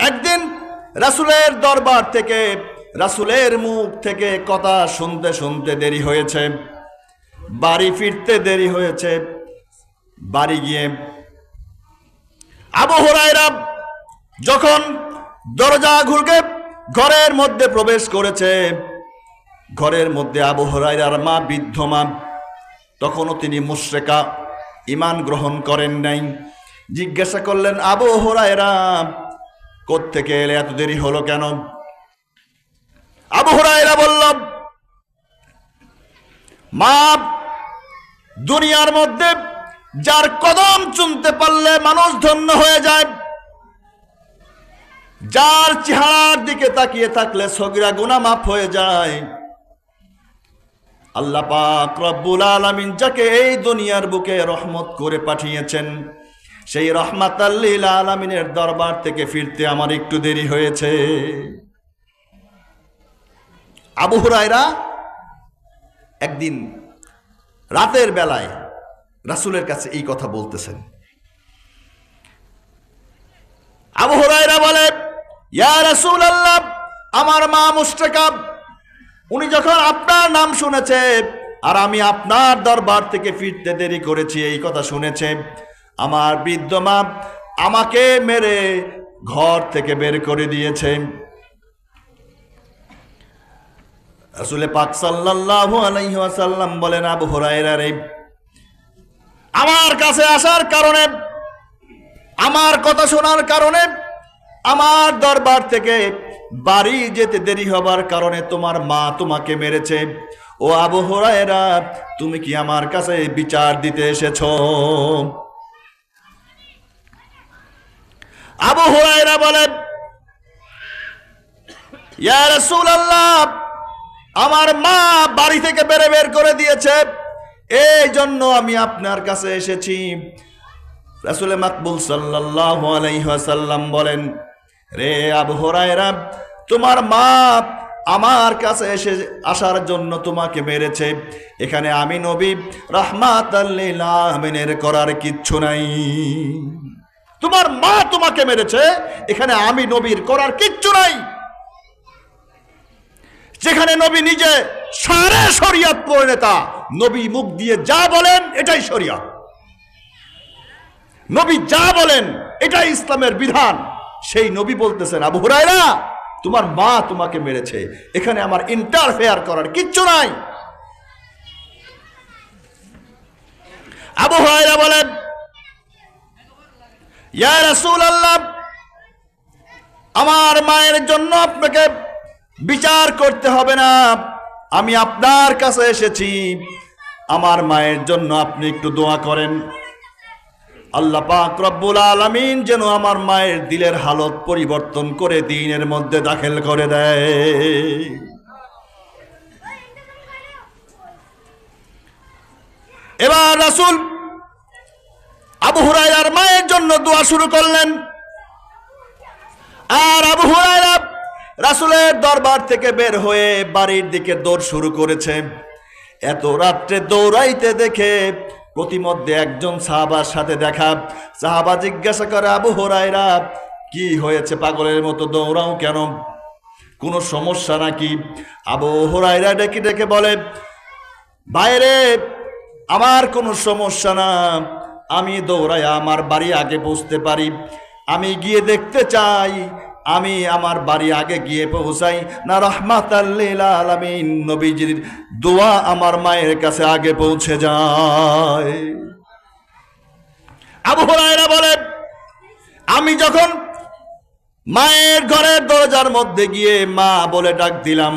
একদিন রাসূলের দরবার থেকে, রাসূলের মুখ থেকে কথা শুনতে শুনতে দেরি হয়েছে, বাড়ি ফিরতে দেরি হয়েছে। বাড়ি গিয়ে আবু হুরায়রা যখন দরজা খুলে ঘরের মধ্যে প্রবেশ করেছে, ঘরের মধ্যে আবু হুরায়রার মা, বৃদ্ধ মা, তখনও তিনি মুশরিকা, ঈমান গ্রহণ করেন নাই। জিজ্ঞাসা করলেন, আবু হুরায়রা কোত্থেকে এলে, এত দেরি হলো কেন? আবু হুরায়রা বলল, মা, দুনিয়ার মধ্যে যার কদম চুমতে পারলে মানুষ ধন্য হয়ে যায়, যার চেহারার দিকে তাকিয়ে থাকলে সগীরা গুনাহ মাফ হয়ে যায়, আল্লাহ পাক রব্বুল আলামিন যাকে এই দুনিয়ার বুকে রহমত করে পাঠিয়েছেন, সেই রহমাতাল লিল আলামিনের দরবার থেকে ফিরতে আমার একটু দেরি হয়েছে। আবু হুরায়রা একদিন রাতের বেলায় রাসূলের কাছে এই কথা বলতেছেন। আবু হুরায়রা বলে, ইয়া রাসূলুল্লাহ, আমার মা মুশরিকা, উনি যখন আপনার নাম শুনেছে আর আমি আপনার দরবার থেকে ফিরতে দেরি করেছি এই কথা শুনেছে, আমার বৃদ্ধ মা আমাকে মেরে ঘর থেকে বের করে দিয়েছে। রাসূল পাক সাল্লাল্লাহু আলাইহি ওয়াসাল্লাম বলেন, আবু হুরায়রা রে, আমার কাছে আসার কারণে, আমার কথা শোনার কারণে, আমার দরবার থেকে বাড়ি যেতে দেরি হবার কারণে তোমার মা তোমাকে মেরেছে। ও আবু হুরায়রা, তুমি কি আমার কাছে বিচার দিতে এসেছো? আবু হুরায়রা বলেন, ইয়া রাসূলুল্লাহ, আমার মা বাড়ি থেকে বের করে দিয়েছে, এই জন্য আমি আপনার কাছে এসেছি। রাসূল মাকবুল সাল্লাল্লাহু আলাইহি ওয়াসাল্লাম বলেন, রে আবু হুরায়রা, তোমার মা আমার কাছে আসার জন্য তোমাকে মেরেছে, এখানে আমি নবী রাহমাতাল লিল আলামিনের করার কিচ্ছু নাই। তোমার মা তোমাকে মেরেছে, এখানে আমি নবীর করার কিচ্ছু নাই। যেখানে নবী নিজে সারে শরিয়ত প্রণেতা, নবী মুখ দিয়ে যা বলেন এটাই শরিয়ত, নবী যা বলেন এটাই ইসলামের বিধান, সেই নবী বলতেছেন, আবু হুরায়রা, তোমার মা তোমাকে মেরেছে, এখানে আমার ইন্টারফেয়ার করার কিচ্ছু নাই। আবু হুরায়রা বলেন, ইয়া রাসূলুল্লাহ, আমার মায়ের জন্য আপনাকে বিচার করতে হবে না, আমি আপনার কাছে এসেছি, আমার মায়ের জন্য আপনি একটু দোয়া করেন, আল্লাহ পাক রব্বুল আলামিন যেন আমার মায়ের দিলের হালত পরিবর্তন করে দ্বীনের মধ্যে দাখিল করে দেয়। এবার রাসূল আবু হুরায়রার মায়ের জন্য দোয়া শুরু করলেন। আর আবু হুরায়রা রাসূলের দরবার থেকে বের হয়ে বাড়ির দিকে দৌড় শুরু করেছে। এত রাত্রে দৌড়াইতে দেখে প্রতিমধ্যে একজন সাহাবার সাথে দেখা। সাহাবা জিজ্ঞাসা করে, আবু হুরায়রা, কি হয়েছে, পাগলের মতো দৌড়াও কেন, কোনো সমস্যা নাকি? আবু হুরায়রা ডেকে ডেকে বলে, বাইরে আমার কোনো সমস্যা না, আমি দৌড়াই আমার বাড়ি আগে পৌঁছতে পারি, আমি গিয়ে দেখতে চাই আমি আমার বাড়ি আগে গিয়ে পৌঁছাই না রাহমাতাল লিল আলামিন নবীজির দোয়া আমার মায়ের কাছে আগে পৌঁছে যায়। আবু হুরায়রা বলে, আমি যখন মায়ের ঘরের দরজার মধ্যে গিয়ে মা বলে ডাক দিলাম,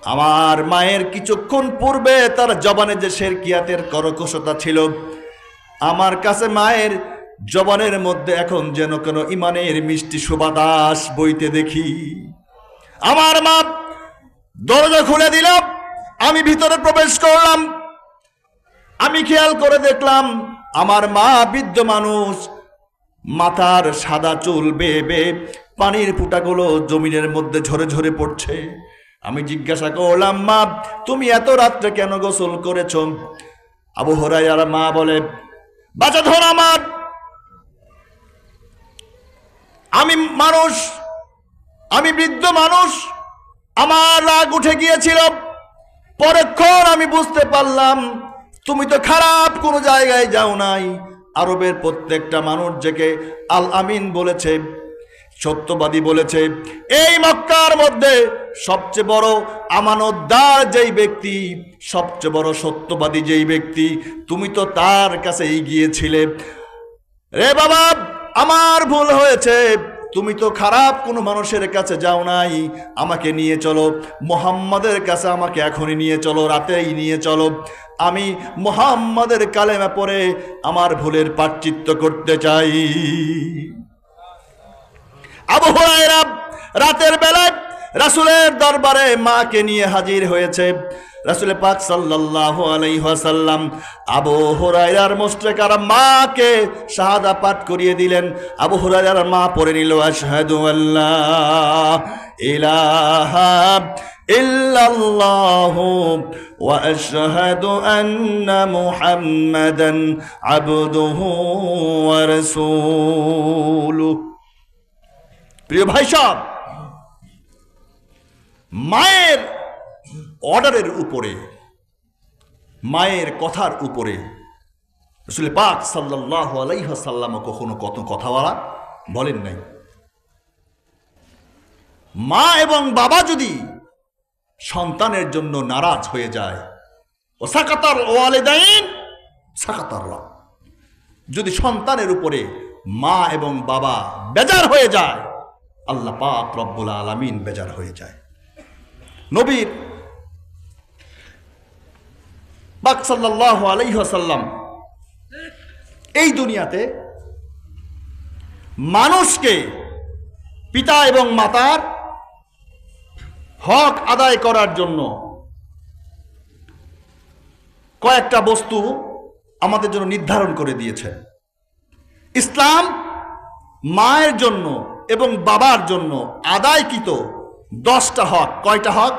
আমার মায়ের কিছুক্ষণ পূর্বে তার জবানে যে শিরকিয়াতের কর্কশতা ছিল, আমার কাছে মায়ের জবানের মধ্যে এখন যেন কোন ইমানের মিষ্টি সুবাতাস বইতে দেখি। আমার মা দরজা খুলে দিল, আমি ভিতরে প্রবেশ করলাম। আমি খেয়াল করে দেখলাম আমার মা বৃদ্ধ মানুষ, মাথার সাদা চুল বেয়ে বেয়ে পানির ফুটাগুলো জমিনের মধ্যে ঝরে ঝরে পড়ছে। আমি জিজ্ঞাসা করলাম, মা তুমি এত রাত্রে কেন গোসল করেছ? আবু হুরায়রার মা বলে, বাঁচা ধর আমার, আমি মানুষ, আমি বৃদ্ধ মানুষ, আমার রাগ উঠে গিয়েছিল। পরক্ষণ আমি বুঝতে পারলাম তুমি তো খারাপ কোনো জায়গায় যাও নাই। আরবের প্রত্যেকটা মানুষ যাকে আল আমিন বলেছে, সত্যবাদী বলেছে, এই মক্কার মধ্যে সবচেয়ে বড় আমানতদার যেই ব্যক্তি, সবচেয়ে বড় সত্যবাদী যেই ব্যক্তি, তুমি তো তার কাছেই গিয়েছিলে। রে বাবা, আমার ভুল হয়েছে, তুমি তো খারাপ কোনো মানুষের কাছে যাও নাই, আমাকে নিয়ে চলো মুহাম্মাদের কাছে, আমাকে এখনই নিয়ে চলো, রাতেই নিয়ে চলো। আমি মুহাম্মাদের কালেমা পড়ে আমার ভুলের প্রায়শ্চিত্ত করতে চাই। আবু হুরায়রা রাতের বেলায় রাসূলের দরবারে মাকে নিয়ে হাজির হয়েছে। রাসূল পাক সাল্লাল্লাহু আলাইহি ওয়াসাল্লাম আবু হুরায়রার মুশরিকার মাকে শাহাদা পাঠ করিয়ে দিলেন। আবু হুরায়রার মা পড়ে নিল, আশহাদু আল্লা ইলাহা ইল্লাল্লাহু ওয়া আশহাদু আন্না মুহাম্মাদান আবদুহু ওয়া রাসূলুহু। প্রিয় ভাই সাহেব, মায়ের অর্ডারের উপরে, মায়ের কথার উপরে রাসূল পাক সাল্লাল্লাহু আলাইহি ওয়াসাল্লাম কখনো কত কথা বলেন নাই। মা এবং বাবা যদি সন্তানের জন্য নারাজ হয়ে যায়, ও সাকাতার ওয়ালিদাইন সাকাতার রাব, যদি সন্তানের উপরে মা এবং বাবা বেজার হয়ে যায়, আল্লাহ পাক রব্বুল আলামিন বেজার হয়ে যায়। নবীর পাক সাল্লাল্লাহু আলাইহি ওয়াসাল্লাম এই দুনিয়াতে মানুষকে পিতা এবং মাতার হক আদায় করার জন্য কয়েকটা বস্তু আমাদের জন্য নির্ধারণ করে দিয়েছে। ইসলাম মায়ের জন্য এবং বাবার জন্য আদায়কৃত 10টা হক। কয়টা হক?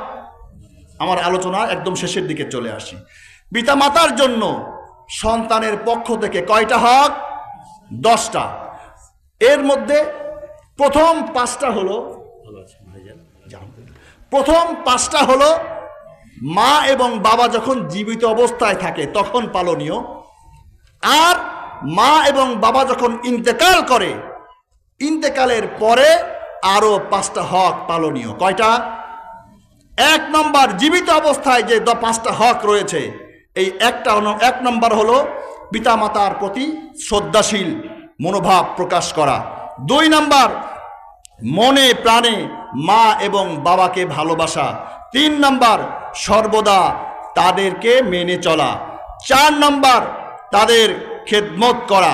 আমার আলোচনা একদম শেষের দিকে চলে আসি। পিতা মাতার জন্য সন্তানের পক্ষ থেকে কয়টা হক? 10টা। এর মধ্যে প্রথম 5টা হলো মা এবং বাবা যখন জীবিত অবস্থায় থাকে তখন পালনীয়, আর মা এবং বাবা যখন ইন্তেকাল করে, ইন্তেকালের পরে আরো 5টা হক পালনীয়। কয়টা? 1 নম্বর, জীবিত অবস্থায় যে 5টা হক রয়েছে, এই 1 নম্বর হলো পিতা মাতার প্রতি শ্রদ্ধাশীল মনোভাব প্রকাশ করা। 2 নম্বর, মনে প্রাণে মা এবং বাবাকে ভালোবাসা। 3 নম্বর, সর্বদা তাদেরকে মেনে চলা। 4 নম্বর, তাদের খেদমত করা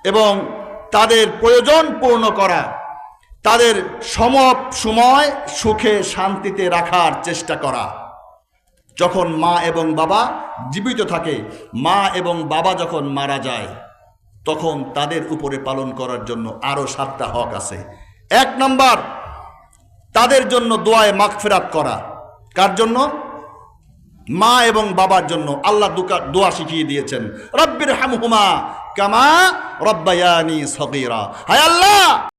এবং তাদের প্রয়োজন পূর্ণ করা, তাদের সময় সুখে শান্তিতে রাখার চেষ্টা করা। যখন মা এবং বাবা জীবিত থাকে, মা এবং বাবা যখন মারা যায়, তখন তাদের উপরে পালন করার জন্য আরো 7টা হক আছে। 1 নম্বর, তাদের জন্য দোয়ায়ে মাগফিরাত করা। কার জন্য? মা এবং বাবার জন্য। আল্লাহ দোয়া শিখিয়ে দিয়েছেন, রব্বিরহামহুমা কামা রব্বায়ানি সগীরা। হায় আল্লাহ,